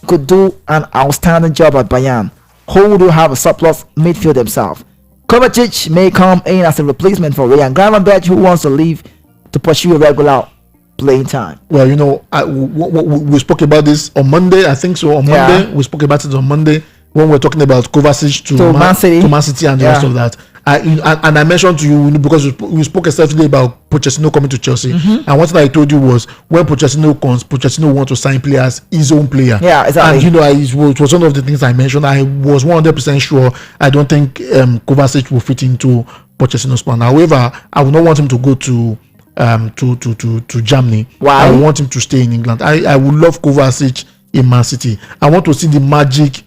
could do an outstanding job at Bayern, who do have a surplus midfield himself. Kovacic may come in as a replacement for Ryan Gravenberch, who wants to leave to pursue a regular playing time. Well, we spoke about this on Monday. I think so. On Monday, we spoke about it on Monday when we were talking about Kovacic to Man City and the rest of that. And I mentioned to you because we spoke extensively about Pochettino coming to Chelsea. Mm-hmm. And one thing I told you was when Pochettino comes, Pochettino wants to sign players, his own player. Yeah, exactly. And it was one of the things I mentioned. I was 100% sure. I don't think Kovacic will fit into Pochettino's plan. However, I would not want him to go to Germany. Why? I want him to stay in England. I would love Kovacic in Man City. I want to see the magic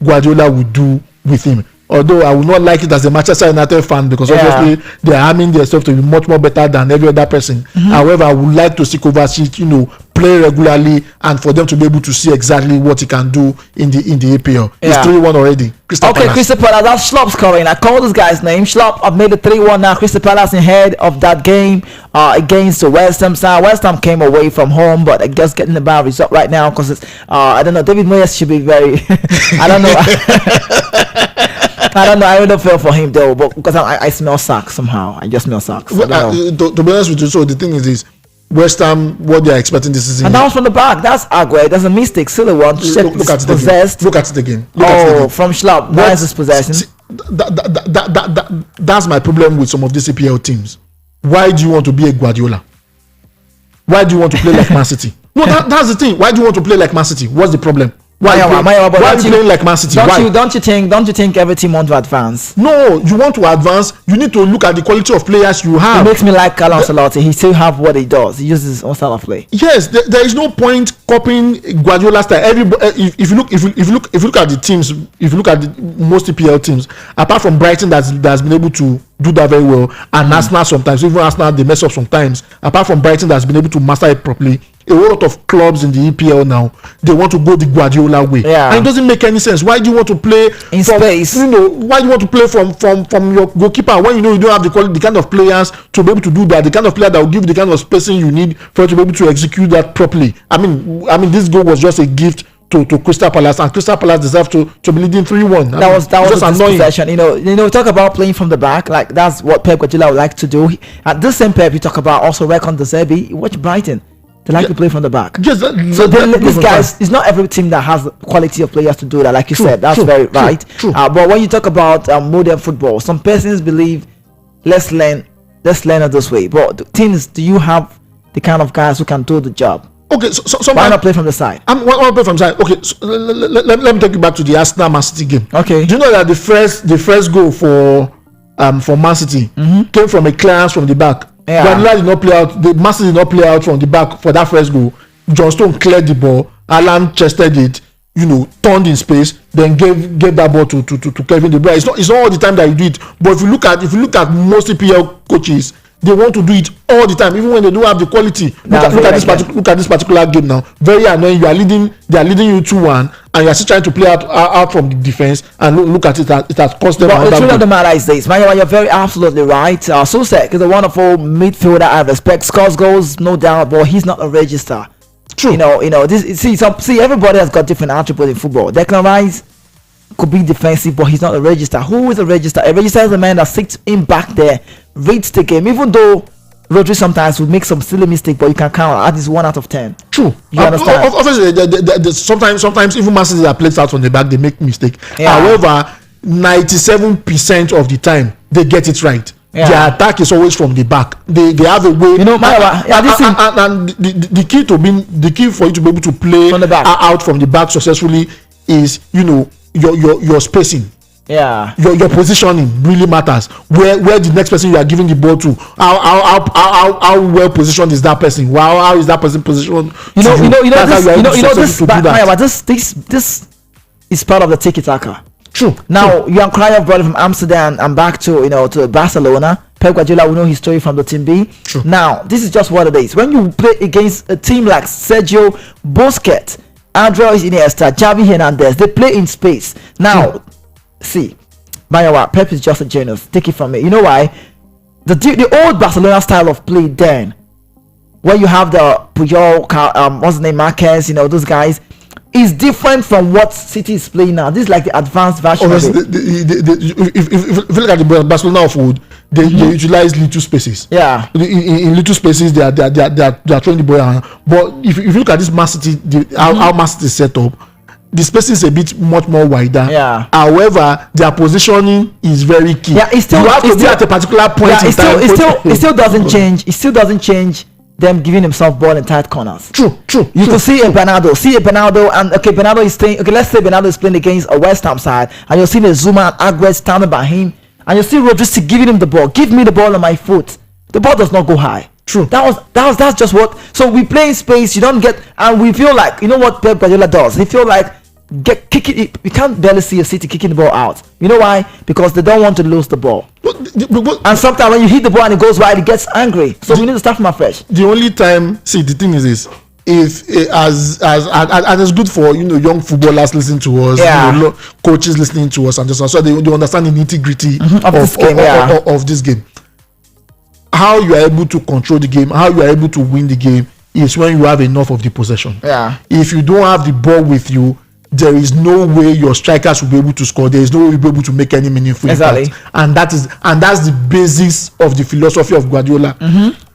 Guardiola would do with him. Although I would not like it as a Manchester United fan because obviously they are harming themselves to be much more better than every other person. Mm-hmm. However, I would like to see Kovacic, play regularly and for them to be able to see exactly what he can do in the EPL. It's 3-1 already. Crystal Palace. Crystal Palace. That's Schlopp's scoring. I called this guy's name. Schlopp have made it 3-1 now. Crystal Palace in head of that game against the West Ham side. West Ham came away from home, but I guess getting a bad result right now because it's I don't know. David Moyes should be very. I don't know. I don't know. I don't feel for him though, but because I smell socks somehow. I just smell socks. Well, to be honest with you, so the thing is West Ham, what they are expecting this season. And that was from the back. That's Agüero. There's a mistake. Still one. Look at possessed. Look at it again. From Schlupp. Nice is possession. That's my problem with some of these EPL teams. Why do you want to be a Guardiola? Why do you want to play like Man City? No, that's the thing. Why do you want to play like Man City? What's the problem? Why But are you playing like Man City? Don't you think every team want to advance? No, you want to advance. You need to look at the quality of players you have. It makes me like Carlo Ancelotti. He still have what he does. He uses his own style of play. Yes, there is no point copying Guardiola's style. If you look at the teams, if you look at the most EPL teams, apart from Brighton that's been able to do that very well, and Arsenal sometimes, even Arsenal they mess up sometimes. Apart from Brighton that's been able to master it properly, a lot of clubs in the EPL now they want to go the Guardiola way, and it doesn't make any sense. Why do you want to play in space? Why do you want to play from your goalkeeper when you know you don't have the kind of players to be able to do that? The kind of player that will give you the kind of spacing you need for you to be able to execute that properly. I mean, this goal was just a gift to Crystal Palace, and Crystal Palace deserve to be leading 3-1. That was just annoying. Possession. You know, talk about playing from the back, like that's what Pep Guardiola would like to do. At this same Pep you talk about also reckon De Zerbi. Watch Brighton. They like to play from the back. Yes, these guys, it's not every team that has the quality of players to do that. Like you said, that's very right. But when you talk about modern football, some persons believe let's learn it this way. But the thing is, do you have the kind of guys who can do the job? Okay, so why not play from the side? Why not play from the side? Okay, so let me take you back to the Arsenal Man City game. Okay. Do you know that the first goal for Man City came from a clearance from the back? Yeah. Guardiola did not play out. The Man City did not play out from the back for that first goal. John Stone cleared the ball. Alan chested it. Turned in space. Then gave that ball to Kevin De Bruyne. It's not all the time that you do it. But if you look at most EPL coaches, they want to do it all the time, even when they don't have the quality. Look at this particular game now. Very annoying. They are leading you 2-1, and you are still trying to play out from the defense. And look at it. It has cost them. But the truth of the matter is this, man. You're very absolutely right. Susek is a wonderful midfielder. I respect. Scores goals, no doubt, but he's not a register. True. See, everybody has got different attributes in football. Declan Rice could be defensive, but he's not a register. Who is a register? A register is a man that sits in back there, reads the game. Even though Rodri sometimes will make some silly mistake, but you can count at least 1 out of 10. True. You understand? Obviously, sometimes even Man City that plays out from the back, they make mistake. Yeah. However, 97% of the time they get it right. Yeah. Their attack is always from the back. They have a way. And the key for you to be able to play from the back. Out from the back successfully is your spacing. Yeah. Your positioning really matters. Where the next person you are giving the ball to, how well positioned is that person? How is that person positioned? This is part of the tiki-taka. True. Now Johan Cruyff brought it from Amsterdam and back to Barcelona. Pep Guardiola, we know his story from the team B. True. Now this is just what it is. When you play against a team like Sergio Busquets, Andres Iniesta, Xavi Hernandez, they play in space. Now, see, Mayawa, Pep is just a genius. Take it from me. You know why? The old Barcelona style of play then, where you have the Puyol, what's the name, Marquez, those guys, is different from what City is playing now. This is like the advanced version of it. If you look at the Barcelona of old, they utilize little spaces. Yeah. In little spaces, they are throwing the ball around. But if you look at this Man City, how Man City is set up, the spacing is a bit much more wider. Yeah. However, their positioning is very key. Yeah, you have to be at a particular point in time. It still doesn't change. It still doesn't change them giving himself ball in tight corners. True. You can see a Bernardo, and Bernardo is staying. Okay, let's say Bernardo is playing against a West Ham side, and you'll see the Zuma and Agüez standing by him, and you see Rodri giving him the ball. Give me the ball on my foot. The ball does not go high. True. That's just what. So we play in space. You don't get, and we feel like what Pep Guardiola does. They feel like kicking. We can't barely see a City kicking the ball out. You know why? Because they don't want to lose the ball. And sometimes when you hit the ball and it goes wide, it gets angry. So we need to start from afresh. The only time, see, the thing is this: if and it's good for young footballers listening to us, coaches listening to us, and just so they understand the nitty-gritty of this game. How you are able to control the game, how you are able to win the game, is when you have enough of the possession. Yeah. If you don't have the ball with you, there is no way your strikers will be able to score. There is no way you'll be able to make any meaningful impact. And that's the basis of the philosophy of Guardiola.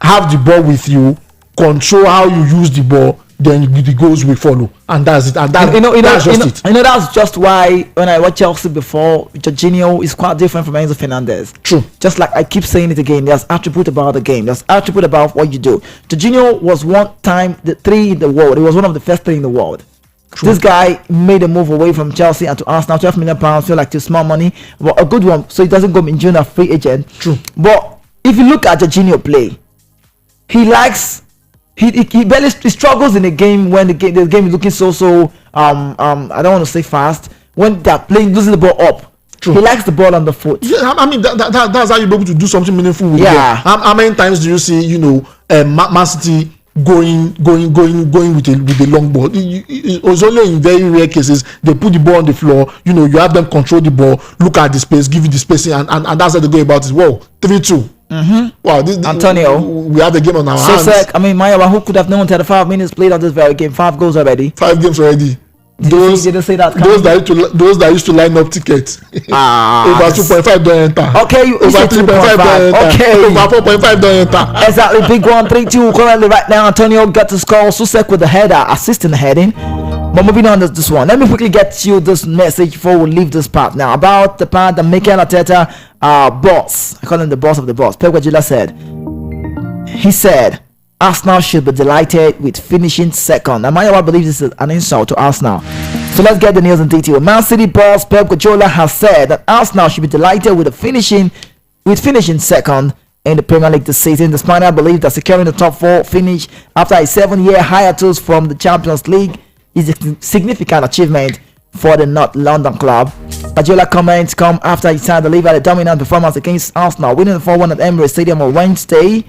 Have the ball with you, control how you use the ball, then the goals will follow. And that's it. And that's just it. That's just why when I watch Chelsea before, Jorginho is quite different from Enzo Fernandez. True. Just like I keep saying it again, there's attribute about the game. There's attribute about what you do. Jorginho was one time the 3 in the world. He was one of the first 3 in the world. True. This guy made a move away from Chelsea and to Arsenal. £12 million feel like too small money, but a good one, so he doesn't go in June a free agent. True. But if you look at Jorginho play, he likes he barely struggles in the game when the game is looking so I don't want to say fast, when they're playing losing the ball up. True. He likes the ball on the foot. Yeah, I mean that's how you'll be able to do something meaningful with the ball. How many times do you see Man City going with a long ball? It's only in very rare cases they put the ball on the floor. You have them control the ball, look at the space, give you the spacing, and that's how they go about it. Whoa, 3-2. Wow, Antonio, we have a game on our hands. I mean, Mayowa, who could have known 35 minutes played on this very game? 5 goals already. 5 games already. Didn't say that. Those that used to line up tickets. Over 2.5 don't enter. Okay, you over 3.5 don't enter. Okay, over 4.5 don't enter. Exactly, big one, 3-2 currently right now. Antonio got to score. Susek with the header, assisting the heading. But moving on to this one, let me quickly get you this message before we leave this part now about the part that Mikel Arteta, boss, I call him the boss of the boss, Pep Guardiola said. He said Arsenal should be delighted with finishing second. And Mayowa believes this is an insult to Arsenal. So let's get the news in detail. Man City boss Pep Guardiola has said that Arsenal should be delighted with finishing second in the Premier League this season. The Spaniard believes that securing the top 4 finish after a 7-year hiatus from the Champions League is a significant achievement for the North London club. Guardiola comments come after he signed delivered a dominant performance against Arsenal, winning 4-1 at Emirates Stadium on Wednesday.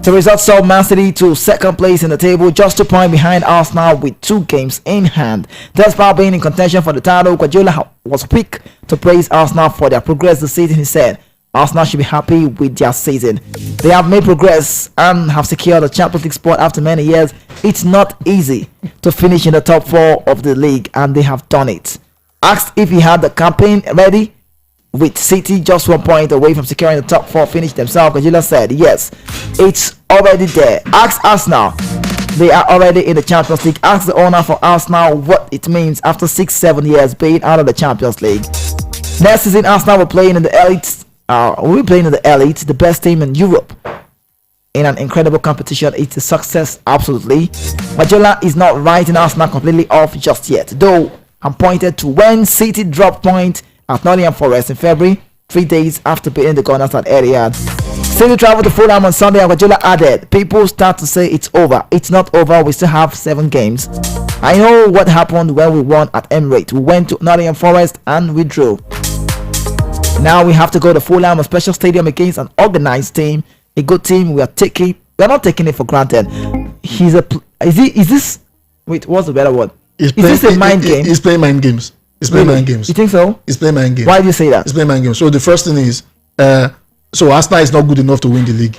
The result saw Man City to second place in the table, just 2 points behind Arsenal with 2 games in hand. Despite being in contention for the title, Guardiola was quick to praise Arsenal for their progress this season. He said Arsenal should be happy with their season. They have made progress and have secured the Champions League spot after many years. It's not easy to finish in the top 4 of the league, and they have done it. Asked if he had the campaign ready with City just 1 point away from securing the top 4 finish themselves, Guardiola said yes, it's already there. Ask Arsenal, they are already in the Champions League. Ask the owner for Arsenal what it means after 6-7 years being out of the Champions League. Next season Arsenal will be playing in the elite, the best team in Europe, in an incredible competition. It's a success, absolutely. Guardiola is not writing Arsenal completely off just yet, though. I'm pointed to when City dropped point at Nottingham Forest in February, 3 days after beating the Gunners at Etihad. City traveled to Fulham on Sunday, and Guardiola added, people start to say it's over. It's not over, we still have 7 games. I know what happened when we won at Emirates. We went to Nottingham Forest and we drew. Now we have to go to Fulham, a special stadium against an organized team, a good team. We're not taking it for granted. What's the better word? Is this a mind game? He's playing mind games. He's playing mind games. You think so? He's playing mind games. Why do you say that? He's playing mind games. So the first thing is, so Arsenal is not good enough to win the league.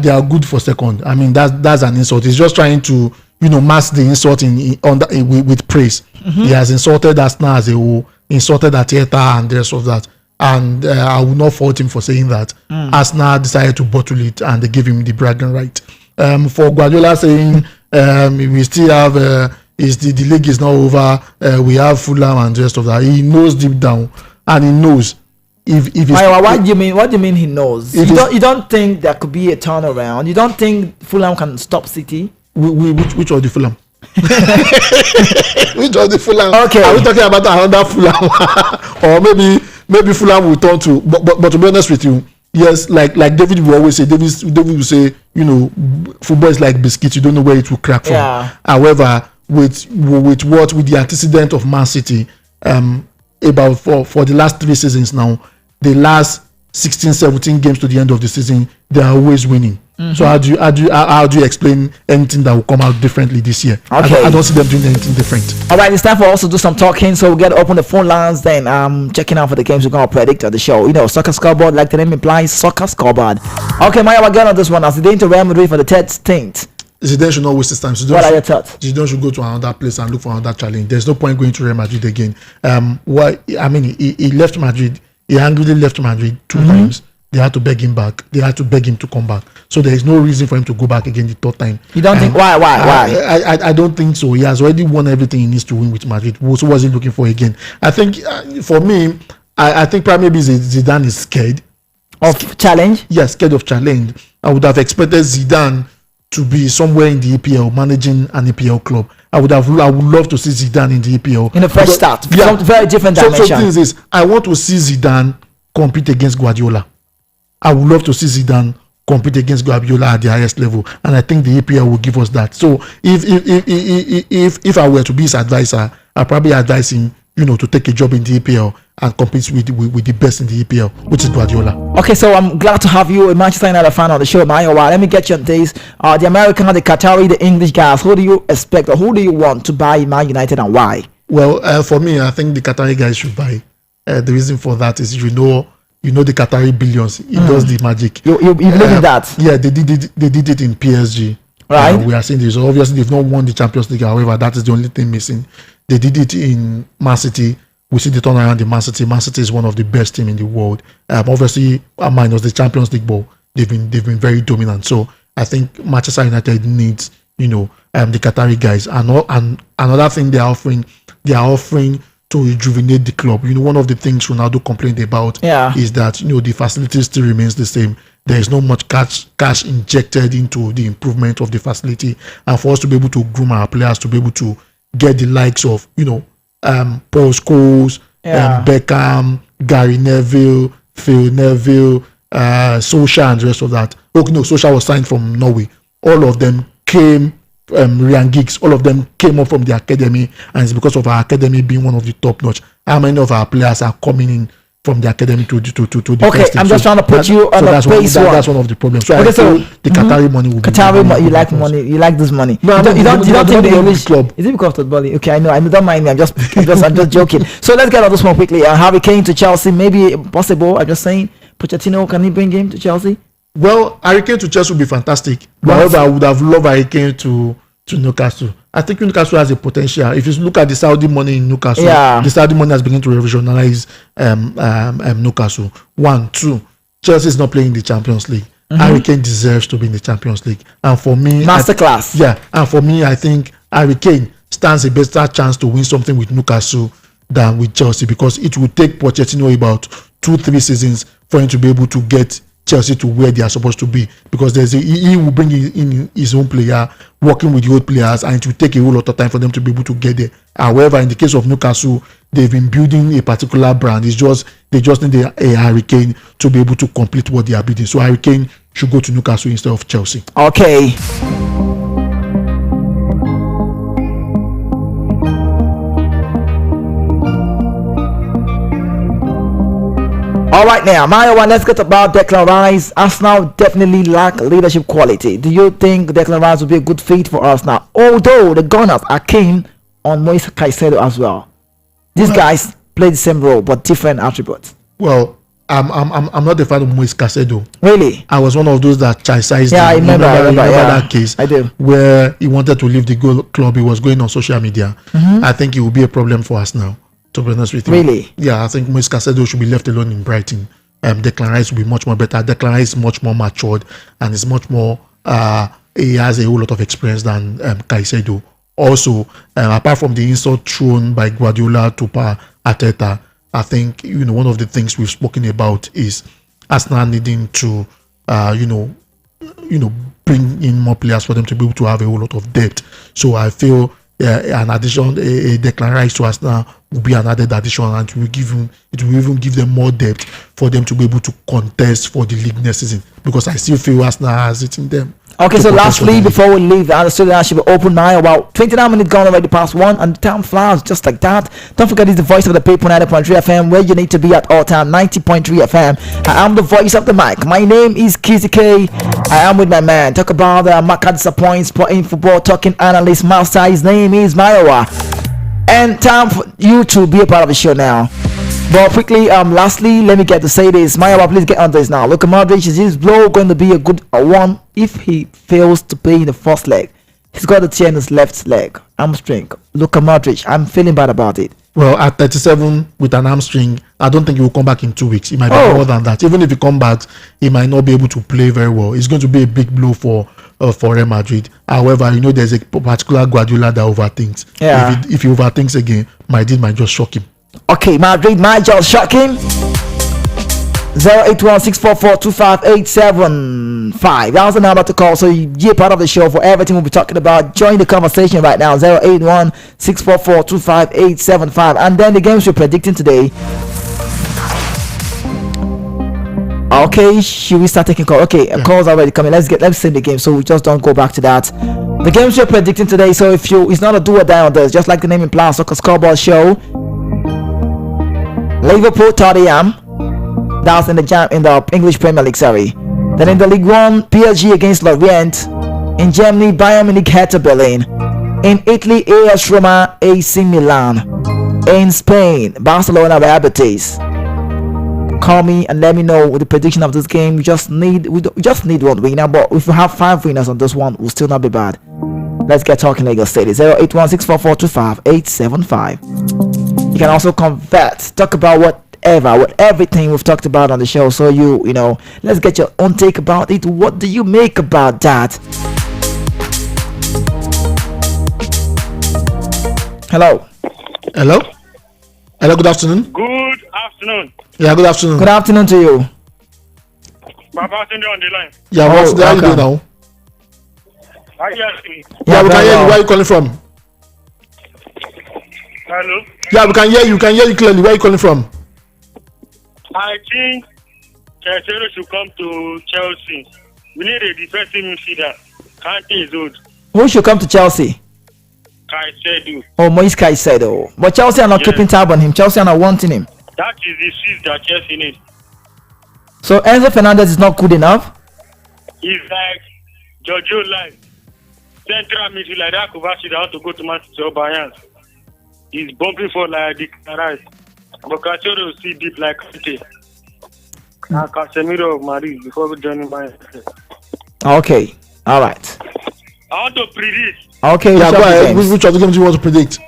They are good for second. I mean that's an insult. He's just trying to mask the insult with praise. He has insulted Arsenal as a whole, insulted Arteta and the rest of that. And I will not fault him for saying that. Arsenal decided to bottle it and they gave him the bragging right. For Guardiola saying we still have the league is not over, we have Fulham and the rest of that. He knows deep down, and he knows if what do you mean he knows? You don't think there could be a turnaround? You don't think Fulham can stop City? Which of the Fulham? Which of the Fulham? Okay, are we talking about another Fulham? Or maybe Fulham will turn to, but to be honest with you, yes, like David will always say, David will say, football is like biscuits, you don't know where it will crack from. Yeah. However, with the antecedent of Man City, about for the last 3 seasons now, the last 16-17 games to the end of the season, they are always winning. So how do you explain anything that will come out differently this year? Okay. I don't see them doing anything different. All right, it's time for us to do some talking. So we'll get to open the phone lines. Then checking out for the games we're gonna predict on the show. Soccer scoreboard, like the name implies, soccer scoreboard. Okay, Maya, we're getting on this one. As Zidane to Real Madrid for the third stint. Zidane should not waste his time. What are your thoughts? Zidane should go to another place and look for another challenge. There's no point going to Real Madrid again. He left Madrid. He angrily left Madrid 2 times. They had to beg him back. They had to beg him to come back. So there is no reason for him to go back again the 3rd time. You don't think? Why? I don't think so. He has already won everything he needs to win with Madrid. So what's he looking for again? I think for me, I think probably maybe Zidane is scared of challenge. Yes, scared of challenge. I would have expected Zidane to be somewhere in the EPL, managing an EPL club. I would love to see Zidane in the EPL. In a fresh start. Yeah. Very different dimension. So the thing is, I want to see Zidane compete against Guardiola. I would love to see Zidane compete against Guardiola at the highest level, and I think the EPL will give us that. So if I were to be his advisor, I'd probably advise him, to take a job in the EPL and compete with the best in the EPL, which is Guardiola. Okay, so I'm glad to have you, a Manchester United fan, on the show, Mayowa. Let me get you on this. The American, the Qatari, the English guys, who do you expect, or who do you want to buy Man United, and why? Well, for me, I think the Qatari guys should buy. The reason for that is, the Qatari billions. It does the magic. You believe in that? Yeah, they did it in PSG. Right. We are seeing this. Obviously, they've not won the Champions League. However, that is the only thing missing. They did it in Man City. We see the turnaround in Man City. Man City is one of the best teams in the world. Obviously, minus the Champions League ball, they've been very dominant. So I think Manchester United needs, the Qatari guys. And another thing they are offering to rejuvenate the club. One of the things Ronaldo complained about is that the facility still remains the same. There is not much cash injected into the improvement of the facility, and for us to be able to groom our players, to be able to get the likes of Paul Scholes, Beckham, Gary Neville, Phil Neville, Solskjaer, and the rest of that. Solskjaer was signed from Norway. All of them came. Ryan Giggs, all of them came up from the academy, and it's because of our academy being one of the top notch. How many of our players are coming in from the academy to the okay, I'm just trying to put you on the base one. That's one of the problems. So the Qatari money will be Qatari money. You like money. You like this money. No, you don't think the English club. Is it because of money? Okay, I know. Don't mind me. I'm just joking. So let's get on this one quickly. Harry Kane to Chelsea, maybe possible. I'm just saying. Pochettino, can he bring him to Chelsea? Well, Harry Kane to Chelsea would be fantastic. However, I would have loved Harry Kane to Newcastle. I think Newcastle has a potential. If you look at the Saudi money in Newcastle, the Saudi money has begun to revolutionize Newcastle. 1, 2, Chelsea is not playing in the Champions League. Harry Kane deserves to be in the Champions League. And for me, masterclass. And for me, I think Harry Kane stands a better chance to win something with Newcastle than with Chelsea, because it will take Pochettino about 2-3 seasons for him to be able to get Chelsea to where they are supposed to be, because he will bring in his own player, working with the old players, and it will take a whole lot of time for them to be able to get there. However, in the case of Newcastle, they've been building a particular brand. They just need a Harry Kane to be able to complete what they are building. So Harry Kane should go to Newcastle instead of Chelsea. Okay. All right, now, Mayowa, let's get about Declan Rice. Arsenal definitely lack leadership quality. Do you think Declan Rice will be a good fit for us now? Although the Gunners are keen on Moise Caicedo as well. These guys play the same role but different attributes. Well, I'm not a fan of Moise Caicedo. Really? I was one of those that chastised him. I remember that case. I do. Where he wanted to leave the club. He was going on social media. I think it will be a problem for us now, to be honest with you. Really? Yeah, I think Moise Caicedo should be left alone in Brighton. Declan Rice will be much more better. Declan Rice is much more matured and is much more. He has a whole lot of experience than Caicedo. Also, apart from the insult thrown by Guardiola to Arteta, I think one of the things we've spoken about is Arsenal needing to bring in more players for them to be able to have a whole lot of depth. So I feel an addition, a Declan Rice to Arsenal will be an added addition, and it will even give them more depth for them to be able to contest for the league next season, because I still feel Arsenal has it in them. Okay, so lastly, before we leave, the studio should be open now. About 29 minutes gone already past 1, and the time flies just like that. Don't forget, it's the voice of the people, 90.3 FM, where you need to be at all time, 90.3 FM. I am the voice of the mic. My name is Kizzy K. I am with my man. Talk about the Maka Disappoints, in football, talking analyst, master. His name is Mayowa. And time for you to be a part of the show now. But quickly, lastly, let me get to say this. Mayowa, please get on this now. Luka Modric, is his blow going to be a good one if he fails to play in the first leg? He's got a tear in his left leg, hamstring. Luka Modric, I'm feeling bad about it. Well, at 37 with an hamstring, I don't think he will come back in 2 weeks. It might be more than that. Even if he comes back, he might not be able to play very well. It's going to be a big blow for Real Madrid. However, there's a particular Guardiola that overthinks. Yeah. If he overthinks again, Madrid might just shock him. Okay, Madrid might just shock him. 08164425875. That's the number to call. So you be part of the show for everything we'll be talking about. Join the conversation right now. 08164425875. And then the games we're predicting today. Okay, should we start taking calls? Okay, calls already coming. Let's see the game, so we just don't go back to that. The games we're predicting today. So it's not a do or die on this, just like the name implies, Soccer Scoreboard Show. Liverpool, Tottenham. That's in the English Premier League. Sorry. Then in the League One, PSG against Lorient. In Germany, Bayern Munich, Hertha Berlin. In Italy, AS Roma, AC Milan. In Spain, Barcelona, Real Betis. Call me and let me know the prediction of this game. We just need one winner, but if we have 5 winners on this one, we'll still not be bad. Let's get talking Lagos State. 08164425875. You can also talk about everything we've talked about on the show. So you know, let's get your own take about it. What do you make about that? Hello. Good afternoon. Good afternoon. Yeah, good afternoon. Good afternoon to you. Baba Tunde on the line. Yeah, how you doing now? Are you asking me? Yeah, we can hear you. Where are you calling from? Hello? Yeah, we can hear you. Clearly. Where are you calling from? I think Chelsea should come to Chelsea. We need a defensive midfielder. Kante is old. Who should come to Chelsea? Caicedo. Oh, Moise Caicedo. But Chelsea are not keeping tab on him. Chelsea are not wanting him. That is the Swiss that Chelsea needs. So Enzo Fernandez is not good enough? He's like Giorgio Live. Central midfielder like that Kovacic that want to go to Manchester or Bayern. He's bumping for like the Canaries. But Caicedo will see deep like Kante. And Casemiro of Madrid before joining Bayern. Okay. All right. I want to predict. Okay. Yeah, go ahead. Which of the games do you want to predict?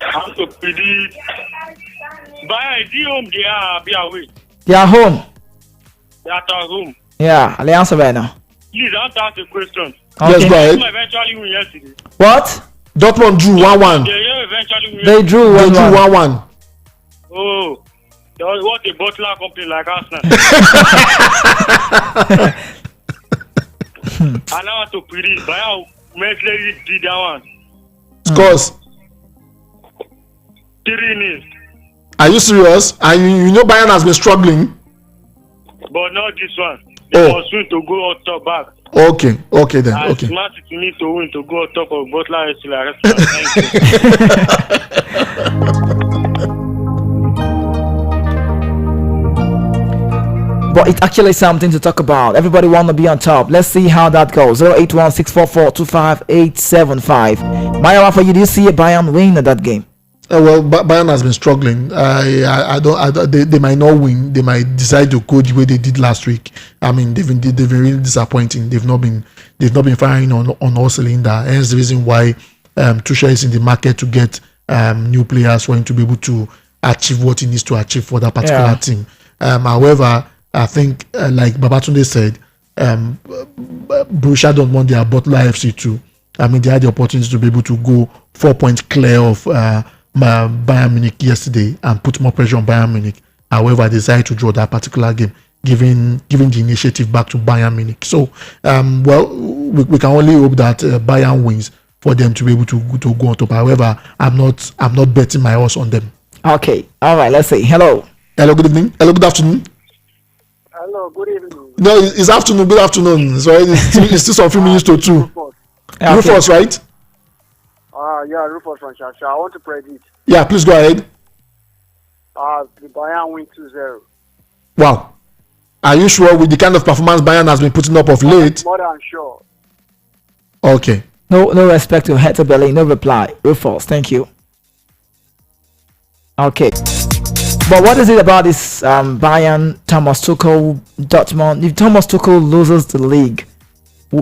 I want to predict. Bayern, the home they are, be away. They are home. They are at home. Yeah, Alliance Arena. Please, I want to ask a question. Okay. Yes, go ahead. Who eventually win yesterday? What? Dortmund drew 1-1. They eventually win. They drew 1-1. Oh, what a butler company like Arsenal. And I want to predict Bayern mentally did that one. Scores. 3-0. Are you serious? And you know Bayern has been struggling. But not this one. They must win to go on top back. Okay then. And Okay. Man City need to win to go on top of Butler. But it's actually something to talk about. Everybody want to be on top. Let's see how that goes. 08164425875. Mayawa, for you, do you see a Bayern win at that game? Well, Bayern has been struggling. I don't. They might not win. They might decide to go the way they did last week. I mean, they've been really disappointing. They've not been firing on all cylinders. Hence the reason why Tuchel is in the market to get new players for him to be able to achieve what he needs to achieve for that particular team. However, I think like Babatunde said, Borussia Dortmund, they are Butler FC too. I mean, they had the opportunity to be able to go 4 points clear of Bayern Munich yesterday and put more pressure on Bayern Munich. However, they decided to draw that particular game, giving the initiative back to Bayern Munich. So, we can only hope that Bayern wins for them to be able to go on top. However, I'm not betting my horse on them. Okay, all right. Let's see. Hello, good evening. Hello, good afternoon. Hello, good evening. No, it's afternoon. Good afternoon. So it's still some few minutes to 2. okay. Rufus, right? Yeah, Rufus from Shasha. I want to predict. Yeah, please go ahead. The Bayern win 2-0. Wow. Are you sure with the kind of performance Bayern has been putting up of late? More than sure. Okay. No respect to Hertha Berlin. No reply. Rufus, thank you. Okay. But what is it about this Bayern, Thomas Tuchel, Dortmund? If Thomas Tuchel loses the league,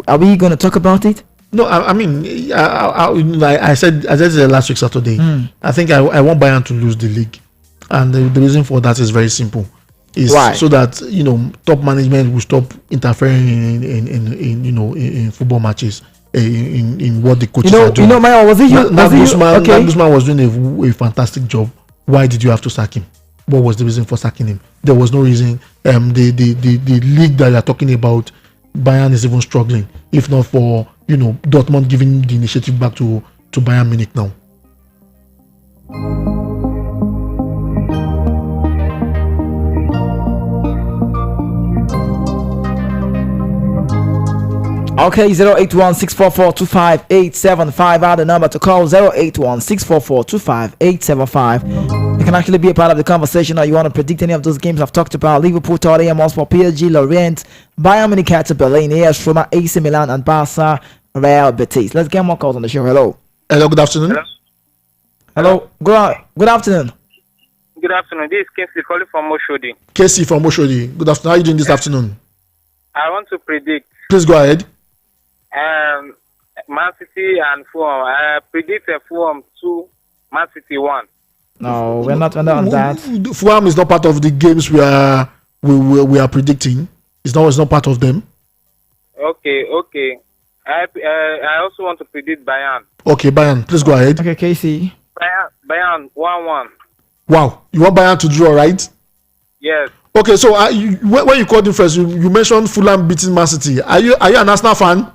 are we going to talk about it? No, I mean, I said last week Saturday. I think I want Bayern to lose the league, and the reason for that is very simple. Is Why? So that top management will stop interfering in football matches, in what the coaches are doing. Maya, was it you? Nagelsmann was doing a fantastic job. Why did you have to sack him? what was the reason for sacking him? There was no reason. The league that you are talking about, Bayern is even struggling. If not for Dortmund giving the initiative back to Bayern Munich now. Okay, 081-644-25875 are the number to call. 081-644-25875. You can actually be a part of the conversation, or you want to predict any of those games I've talked about. Liverpool, Tottenham Hotspur, PSG, Lorient, Bayern Munich, Hertha Berlin, AS Roma, AC Milan, and Barca, Real Betis. Let's get more calls on the show. Hello. Hello, good afternoon. Hello. Good afternoon. Good afternoon. This is Casey calling from Oshodi. Casey from Oshodi. Good afternoon. How are you doing this afternoon? I want to predict. Please go ahead. Man City and Fulham. I predict Fulham 2, Man City 1. No, we're not on that. Fulham is not part of the games we are predicting. It's not part of them. Okay. I also want to predict Bayern. Okay, Bayern. Please go ahead. Okay, Casey. Bayern 1-1. Wow, you want Bayern to draw, right? Yes. Okay, so when you called in first, you mentioned Fulham beating Man City. Are you an Arsenal fan?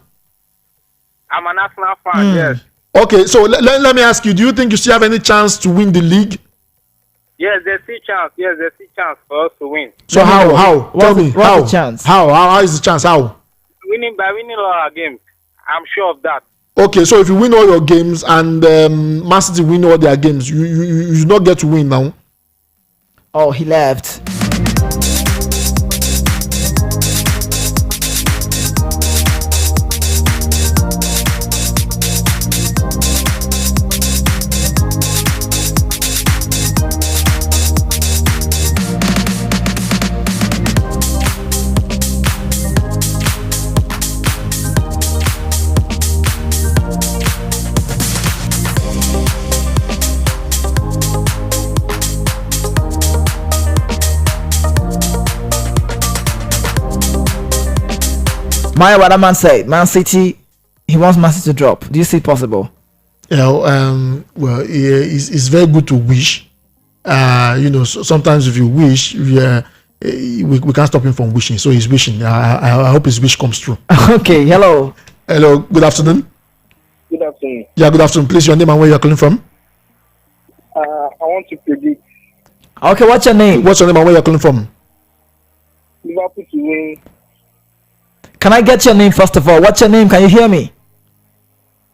I'm an Arsenal fan. Yes. Okay, so let me ask you: do you think you still have any chance to win the league? Yes, there's still chance. Yes, there's still chance for us to win. So how? Tell me how. What's the chance? How is the chance? How? Winning all our games. I'm sure of that. Okay, so if you win all your games and Man City win all their games, you do not get to win now. Oh, he left. Maya, what that man said, Man City, he wants Man City to drop. Do you see it possible? Well, it's very good to wish. Sometimes if you wish, we can't stop him from wishing. So he's wishing. I hope his wish comes true. Okay, hello. Hello, good afternoon. Good afternoon. Yeah, good afternoon. Please, your name and where you're calling from? I want to predict Okay, what's your name? What's your name and where you're calling from? Liverpool to win. Can I get your name first of all? What's your name? Can you hear me?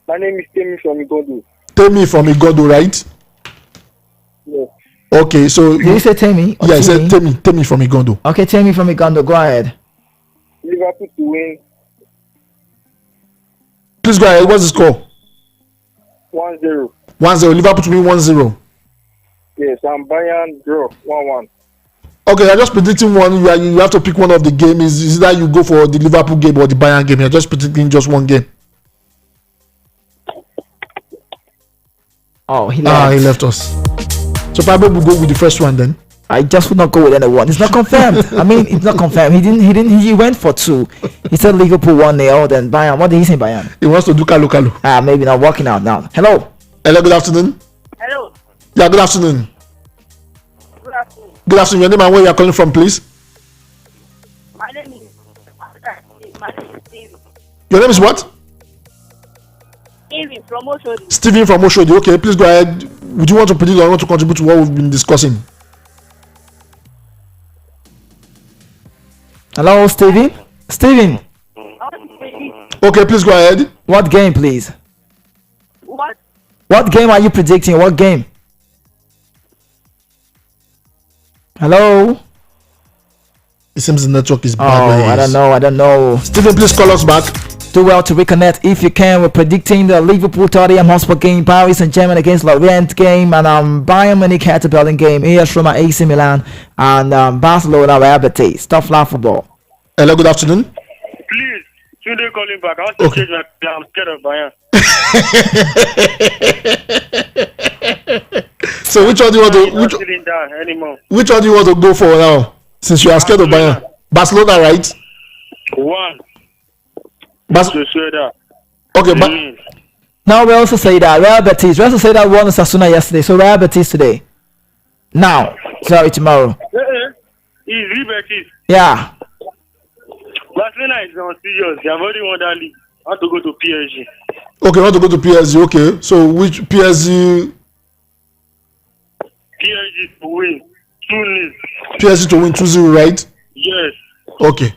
My name is Temi from Igodo. Temi from Igodo, right? Yes. Okay, so Did you say Temi? Yeah, I said Temi from Igodo. Okay, Temi from Igondo. Go ahead. Liverpool to win. Please go ahead. What's the score? 1-0. 1-0. Liverpool to win 1-0. Yes, and Bayern draw 1-1. Okay, you're just predicting one. You have to pick one of the games. Is that you go for the Liverpool game or the Bayern game? You're just predicting just one game. Oh, he left. He left us. So probably we'll go with the first one then. I just would not go with anyone. It's not confirmed. I mean, it's not confirmed. He went for 2. He said Liverpool 1-0, then Bayern. What did he say, Bayern? He wants to do Kalu. Maybe not working out now. Hello. Hello, good afternoon. Hello. Yeah, good afternoon. Good afternoon. Good afternoon. Your name and where you are calling from, please? My name is Stephen. Your name is what? Stephen from Oshodi. Stephen from Oshodi. Okay, please go ahead. Would you want to predict or want to contribute to what we've been discussing? Hello, Steven? Steven, okay, please go ahead. what game, please? What? What game are you predicting? What game? Hello? It seems the network is bad. Oh, I don't know. Stephen, please call us back. Do well to reconnect if you can. We're predicting the Liverpool Tottenham Hotspur game, Paris Saint-Germain against Lorient game, and Bayern Munich Hertha Berlin game, AS Roma, AC Milan, and Barcelona, Real Betis. Stop flag football. Hello, good afternoon. Please, Tunde calling back. I want to change my plan. I'm scared of Bayern. So which one do you want to which one do you want to go for now? Since you are scared of Bayern, Barcelona, right? One. Okay, but Now we also say that Real Betis. We also say that we won Osasuna yesterday, so Real Betis today. Now, Sorry, tomorrow. He's Liberty. Yeah. Barcelona is on serious. They have already won that league. I want to go to PSG. Okay, you want to go to PSG. Okay, so which PSG? PSG to win 2-0. PSG to win 2-0, right? Yes. Okay.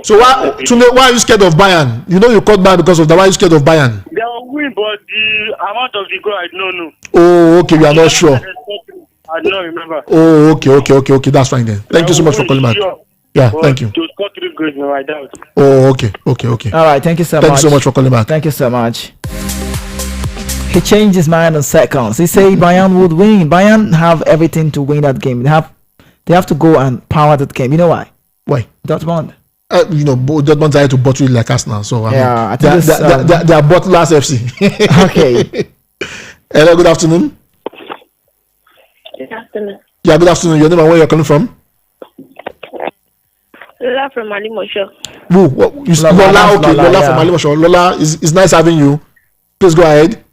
So why are you scared of Bayern? You know you caught Bayern because of that. Why are you scared of Bayern? They will win, but the amount of the goal I don't know. Oh, okay, we are not sure. I don't remember. Oh, okay. That's fine then. Thank you so much for calling back. Sure. Yeah, But thank you. to score 3 goals, no, I doubt. Oh, okay. All right, thank you so much. Thank you so much for calling back. Thank you so much. He changed his mind in seconds. He said Bayern would win. Bayern have everything to win that game. They have to go and power that game. You know why? Why? Dortmund. Dortmund tried to bottle it like Arsenal. So I think they are bottlers FC. Okay. Hello, good afternoon. Good afternoon. Yeah, good afternoon. Your name and where you're calling from? Lola from Alimosho. Lola, okay. Lola from Alimosho. Lola, it's nice having you. Please go ahead.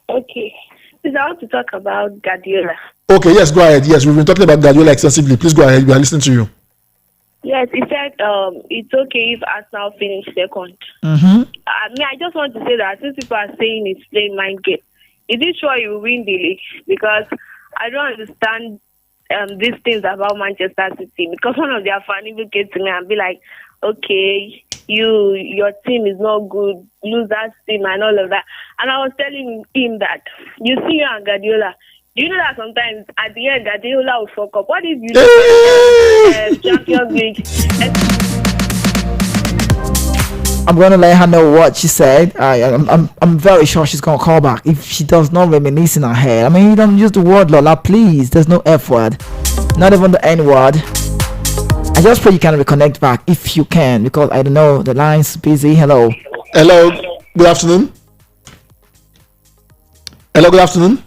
Okay. Please, I want to talk about Guardiola. Okay, yes, go ahead. Yes, we've been talking about Guardiola extensively. Please go ahead. We are listening to you. Yes, he said it's okay if Arsenal finish second. I just want to say that since people are saying it's playing mind game, is it sure you win the league? Because I don't understand these things about Manchester City. Because one of their fans even came to me and be like, okay, your team is not good, lose that team and all of that. And I was telling him that you see you and Guardiola. Do you know that sometimes at the end Guardiola will fuck up? What if you do Champions League? I'm gonna let her know what she said. I'm very sure she's gonna call back if she does not reminisce in her head. I mean, you don't use the word Lola, please. There's no F word, not even the N word. I just pray you can reconnect back if you can, because I don't know, the line's busy. Hello, good afternoon. Hello, good afternoon.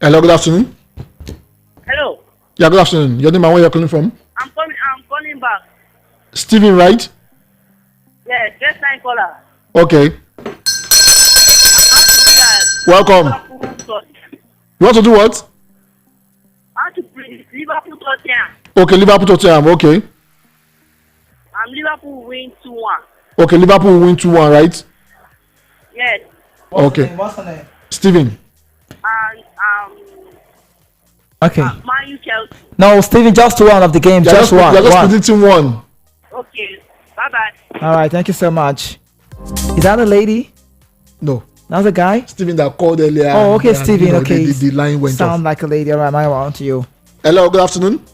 Hello, good afternoon. Hello. Yeah, good afternoon. Your name and where you're calling from? I'm calling back. Steven, right? Yes, first time caller. Okay. Welcome. You want to do what? I want to play Liverpool Tottenham. Okay, Liverpool Tottenham. Okay. Liverpool win 2-1. Okay, Liverpool will win 2-1, right? Yes. What's the name? Steven. And Okay. Man U Chelsea. No, Steven, just one of the games. Just one. You're just predicting one. Okay. Bye bye. All right. Thank you so much. Is that a lady? No. That's a guy? Steven that called earlier. Oh, okay, Steven. Okay. The line went Sound off. like a lady. All right, my one to you. Hello, good afternoon.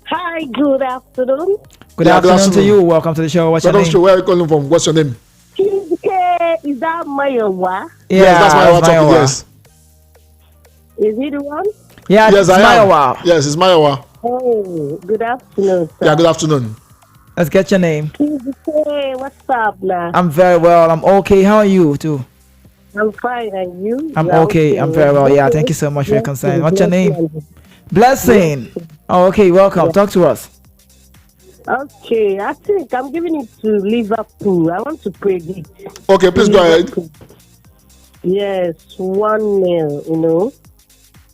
Hi, good afternoon. Good afternoon to you. Welcome to the show. What's your name? Where are you calling from? What's your name? Is that Mayowa? Yeah, yes, that's my it's topic. Yes. Is he the one? Yeah, yes, it's I am. Mayowa. Yes, it's Mayowa. Oh, good afternoon, sir. Yeah, good afternoon. Let's get your name. What's up now? I'm very well. I'm okay. How are you too? I'm fine, and you? I'm okay. I'm very well. Yeah, thank you so much for your concern. What's your name? Blessing. Oh, okay. Welcome. Talk to us. Okay, I think I'm giving it to Liverpool. I want to predict. Okay, please go ahead. Yes, 1-0, you know.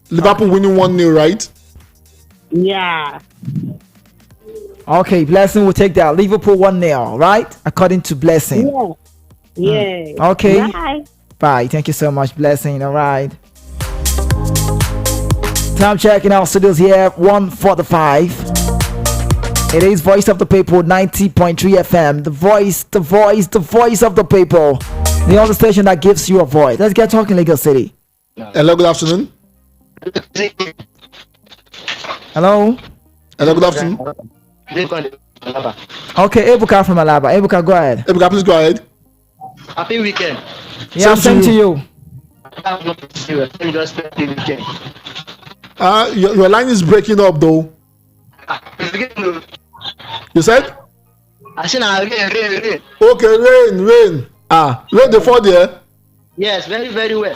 Liverpool winning 1-0, right? Yeah. Okay, Blessing will take that. Liverpool 1-0, right? According to Blessing. Yeah. Okay. Bye. Bye. Thank you so much, Blessing. All right. Time check in our studios here, 1:45. It is Voice of the People, 90.3 FM. The voice of the people. The only station that gives you a voice. Let's get talking Lagos City. Hello, good afternoon. Hello, good afternoon. Okay, Ebuka from Alaba. Ebuka, go ahead. Ebuka, please go ahead. Happy weekend. Yeah, same to you. Your line is breaking up though. Rain. You said? I said rain. Okay, rain. Rain the fall there? Yes, very, very well.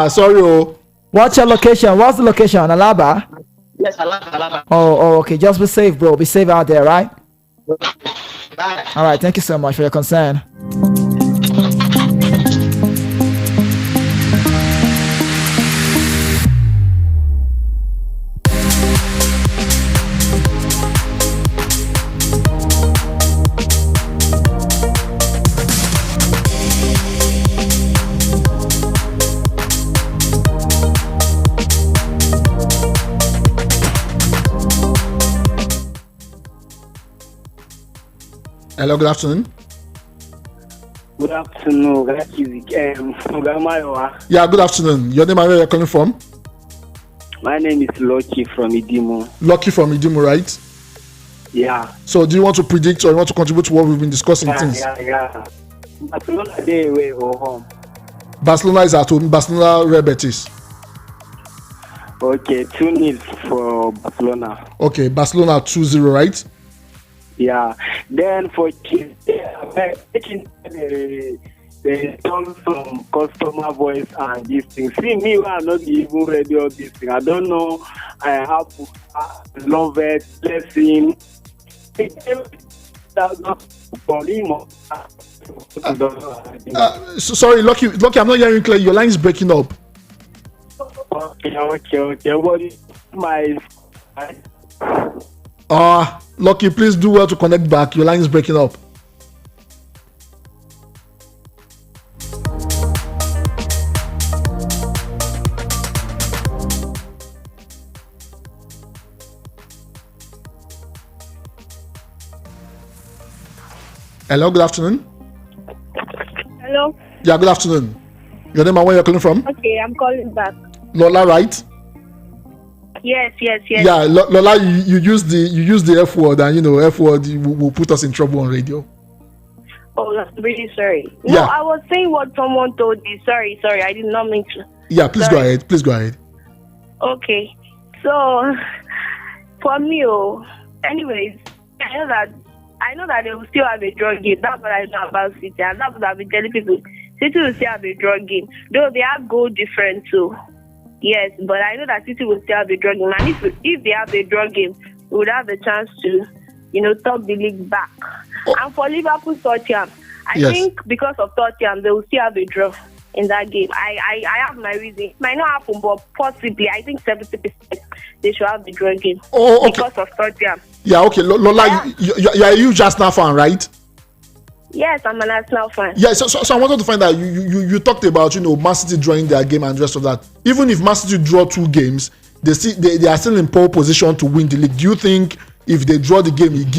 Sorry. Oh. What's your location? What's the location? Alaba? Yes, Alaba. Oh, okay. Just be safe, bro. Be safe out there, right? Bye. All right. Thank you so much for your concern. Hello, good afternoon. Good afternoon. Yeah, good afternoon. Your name and where you're calling from? My name is Lucky from Idimo. Lucky from Idimo, right? Yeah. So do you want to predict or you want to contribute to what we've been discussing? Yeah. Barcelona day away or home? Barcelona is at home. Barcelona Real Betis. Okay, 2-0 for Barcelona. Okay, Barcelona 2-0, right? Yeah. Then for they turn some customer voice and these things. See me, I'm not even ready all these things. I don't know. I have to love it, blessing. Sorry, Lucky, I'm not hearing clear. Your line is breaking up. Okay. What is my? Lucky, please do well to connect back. Your line is breaking up. Hello, good afternoon. Hello. Yeah, good afternoon. Your name and where you're calling from? Okay, I'm calling back. Lola, right? Yes. Yeah, Lola, you use the F word, and F word will put us in trouble on radio. Oh, I'm really sorry. No, Yeah. I was saying what someone told me. Sorry, I did not mean to. Yeah, please go ahead. Okay, so for me, anyways, I know that they will still have a draw game. That's what I know about City, and that's what I've been telling people. City will still have a draw game, though they have goal different too. Yes, but I know that City will still have a draw game, and if they have a draw game, we would have the chance to, top the league back. Oh. And for Liverpool, Tottenham, I think because of Tottenham, they will still have a draw in that game. I have my reason. It might not happen, but possibly, I think 70% they should have the draw game because of Tottenham. Yeah, okay. Lola, you're a huge Arsenal fan, right? Yes, I'm an Arsenal fan. Yeah, so I wanted to find out, you talked about, Man City drawing their game and the rest of that. Even if Man City draw 2 games, they are still in pole position to win the league. Do you think if they draw the game, it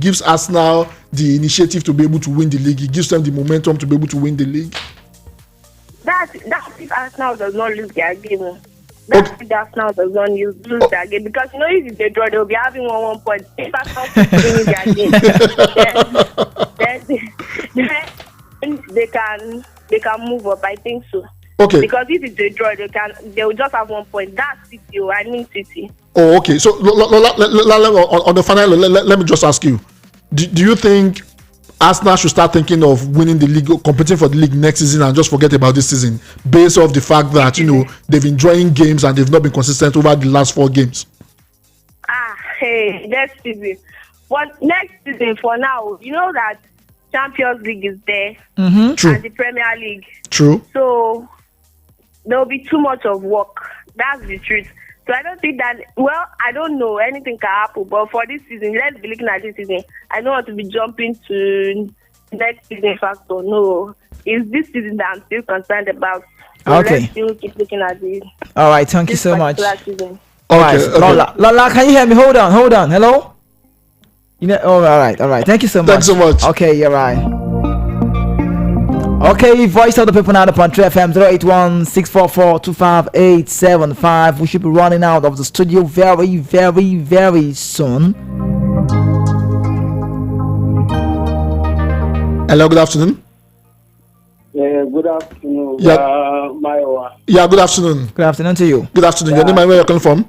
gives Arsenal the initiative to be able to win the league? It gives them the momentum to be able to win the league? That's if Arsenal does not lose their game. If Arsenal does not lose their game, because if they draw, they'll be having 1 point. If Arsenal wins their game, then they can move up. I think so. Okay. Because if it's a draw, they will just have 1 point. That's City. I mean City. Oh, okay. So on the final, let me just ask you: Do you think Arsenal should start thinking of winning the league, competing for the league next season, and just forget about this season, based off the fact that they've been drawing games and they've not been consistent over the last 4 games? Next season. But next season, for now, you know that Champions League is there, True. and the Premier League. True. So there will be too much of work. That's the truth. So I don't think that. Well, I don't know. Anything can happen. But for this season, let's be looking at this season. I don't want to be jumping to next season factor. No, it's this season that I'm still concerned about. So Okay. Let's still keep looking at this. All right. Thank you so much. Season. All right. Okay. Lola, can you hear me? Hold on. Hello. All right. Thank you so much. Thanks so much. Okay, you're right. Okay, voice of the people now upon True FM 081-644-25875. We should be running out of the studio very, very, very soon. Hello, good afternoon. Good afternoon. Yeah, good afternoon. Good afternoon to you. Good afternoon. Your name and where you're calling from?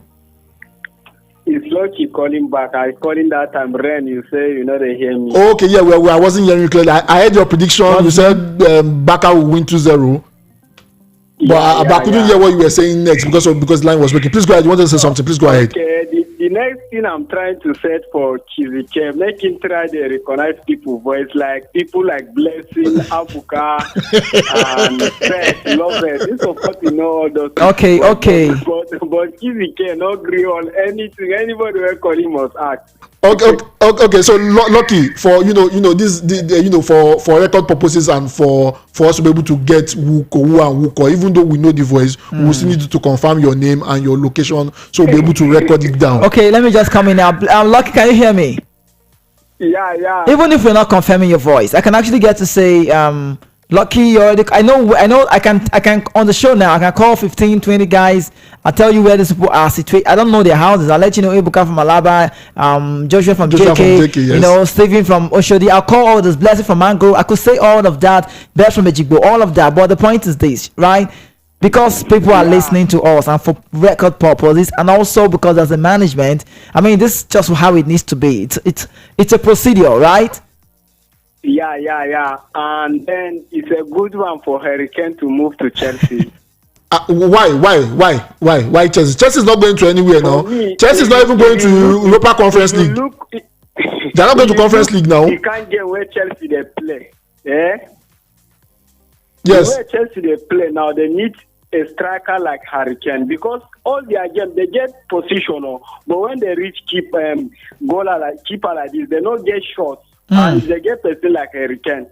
It's Lucky calling back. I calling that time. Ren, you say you know they hear me. Okay, yeah, well, I wasn't hearing you clearly. I heard your prediction. You said Barca will win 2-0. But I couldn't hear what you were saying next because the line was breaking. Please go ahead. You wanted to say something? Please go ahead. Okay, the next thing I'm trying to set for Chizike, make him try to recognize people's voice, like people like Blessing, Afuka, and Fred, Lovett. This of course you know all those. Okay. But Chizike not agree on anything. Anybody will call him must act. Okay. So lucky for this for record purposes and for us to be able to get who and Wuko. Even though we know the voice, we still need to confirm your name and your location so we'll be able to record it down. Okay, let me just come in now. Lucky, can you hear me? Yeah. Even if we're not confirming your voice, I can actually get to say Lucky, you already. I know. I can on the show now. I can call 15, 20 guys. I'll tell you where these people are situated. I don't know their houses. I'll let you know. Ibuka from Alaba, Joshua from JK, yes. Stephen from Oshodi. I'll call all this. Blessing from Mango. I could say all of that. Best from Ejigbo. All of that. But the point is this, right? Because people are listening to us and for record purposes, and also because as a management, I mean, this is just how it needs to be. It's a procedure, right? Yeah. And then it's a good one for Hurricane to move to Chelsea. Why Chelsea? Chelsea is not going to anywhere now. Chelsea is not even going to Europa Conference League. They're not going to Conference League now. You can't get where Chelsea they play. Yeah? Yes. Where Chelsea they play now, they need a striker like Hurricane because all their games they get positional, but when they reach keeper like this, they don't get shots. And if they get person like Hurricane,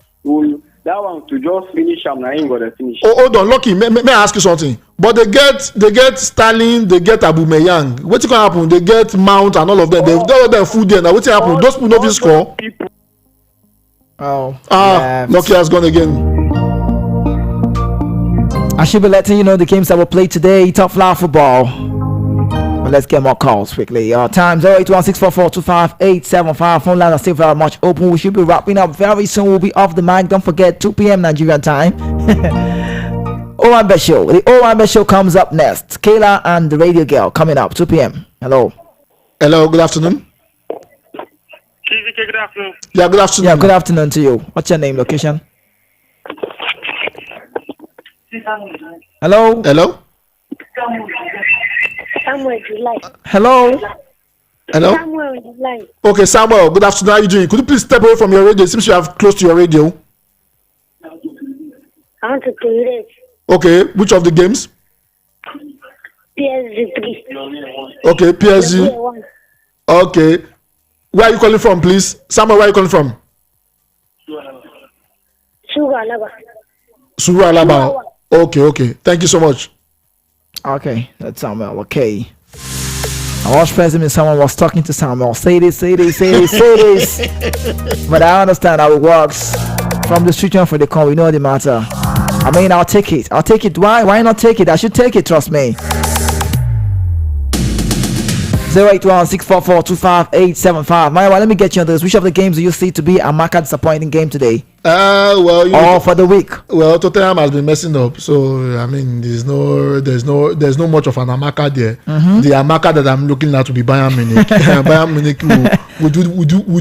that one to just finish them, I ain't gonna finish. Hold on, Lucky. May I ask you something? But they get Sterling, they get Aubameyang. What's gonna happen? They get Mount and all of them. They've done food there. Now what's happen? Those people don't score. Lucky has gone again. I should be letting you know the games that will play today. Top Flower Football. But let's get more calls quickly. Time 0816442585. Phone lines are still very much open. We should be wrapping up very soon. We'll be off the mic. Don't forget 2 p.m. Nigerian time. O1Bet Show. The O1Bet Show comes up next. Kayla and the Radio Girl coming up 2 p.m. Hello. Good afternoon. Good afternoon. Yeah, good afternoon. Yeah, good afternoon to you. What's your name, location? Hello. Samuel July. Hello. Samuel July. Okay, Samuel. Good afternoon. How are you doing? Could you please step away from your radio? It seems you have close to your radio. I want to play it. Okay, which of the games? PSG 3. Okay, PSG. Okay. Where are you calling from, please? Samuel, where are you calling from? Suru Alaba. Okay. Thank you so much. Okay, that's Samuel. Okay. I was present when someone was talking to Samuel. Say this. But I understand how it works. From the street for the call, we know the matter. I mean, I'll take it. Why not take it? I should take it, trust me. 08164425875. Maya, let me get you on this. Which of the games do you see to be a marked disappointing game today? For the week. Well, Tottenham has been messing up, so I mean, there's no much of an Amaka there. The Amaka that I'm looking at to be Bayern Munich. Bayern Munich will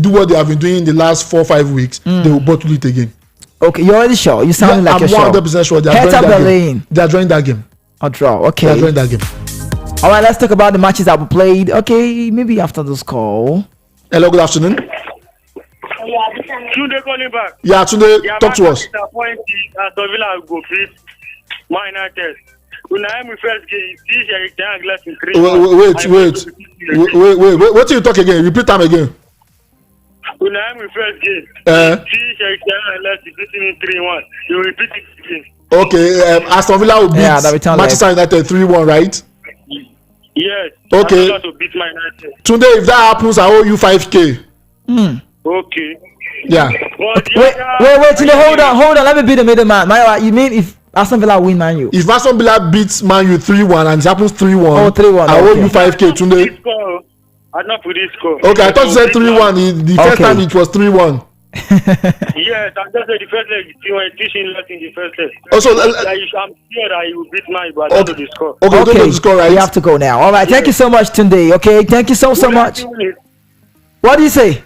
do what they have been doing in the last 4-5 weeks. They will bottle it again. Okay, you're already sure? You sound like you're sure. I'm 100% sure. They are drawing that game. A draw. Okay. They are drawing that game. All right, let's talk about the matches that we played. Okay, maybe after this call. Hello, good afternoon. Tunde calling back. Yeah, Tunde, talk to us. Disappointed as Villa go beat Man United. When I am first game, see Eric Ten Hag less in 3. Wait. What do you talk again? Repeat time again. When I am first game, see Eric Ten Hag less in 3-1. You repeat it again. Okay, Aston Villa will beat Manchester United 3-1, right? Yes. Okay. To beat Man United. Today, if that happens, I owe you 5K. Okay. Yeah. Wait, hold on. Let me be the middleman. You mean if Aston Villa win Man U? If Aston Villa beats Man U 3-1 and it happens 3-1, 3-1. I owe you 5K today. I not put this score. Okay, I thought you said 3-1. The first time it was 3-1. Yes, I'm just saying the first leg. You were teaching left in the first leg. Also, I'm sure that he will beat mine, but I don't know the score. Okay, don't know the score, right? You have to go now. All right, thank you so much, Tunde. Okay, thank you so much. What do you say?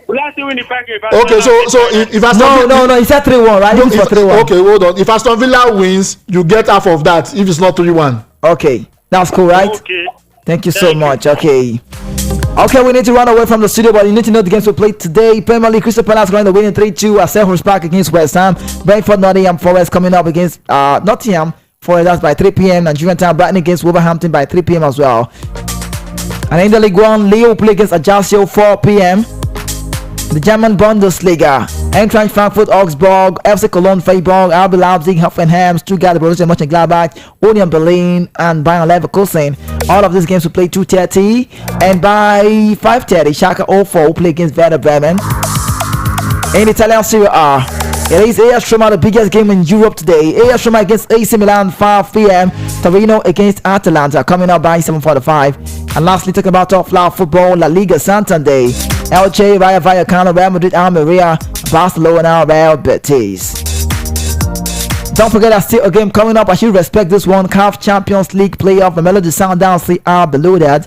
Last win the package. Okay, so if Aston No, he said 3-1, right? It's for 3-1. Okay, hold on. If Aston Villa wins, you get half of that. If it's not 3-1. Okay, that's cool, right? Okay. Thank you so much. Okay. Okay, we need to run away from the studio, but you need to know the games we played today. Premier League, Crystal Palace going to win 3-2. Selhurst Park against West Ham. Brentford, Nottingham Forest coming up against Nottingham Forest. That's by 3 p.m. Nigerian time. Brighton against Wolverhampton by 3 p.m. as well. And in the League One, Leo play against Ajaccio 4 p.m. The German Bundesliga, Eintracht Frankfurt, Augsburg, FC Cologne, Freiburg, RB Leipzig, Hoffenheim, Stuttgart, Borussia Mönchengladbach, Union Berlin, and Bayern Leverkusen. All of these games will play 2:30, and by 5:30, Schalke 04 will play against Werder Bremen. In Italian Serie A, it is AS Roma, the biggest game in Europe today. AS Roma against AC Milan, 5 p.m. Torino against Atalanta, coming up by 7:45. And lastly, talking about top flight football, La Liga Santander, Elche, Rayo Vallecano, Real Madrid, Almeria, Barcelona, Real Betis. Don't forget there's still a game coming up. I should respect this one. CAF Champions League playoff. Mamelodi Sundowns are below that.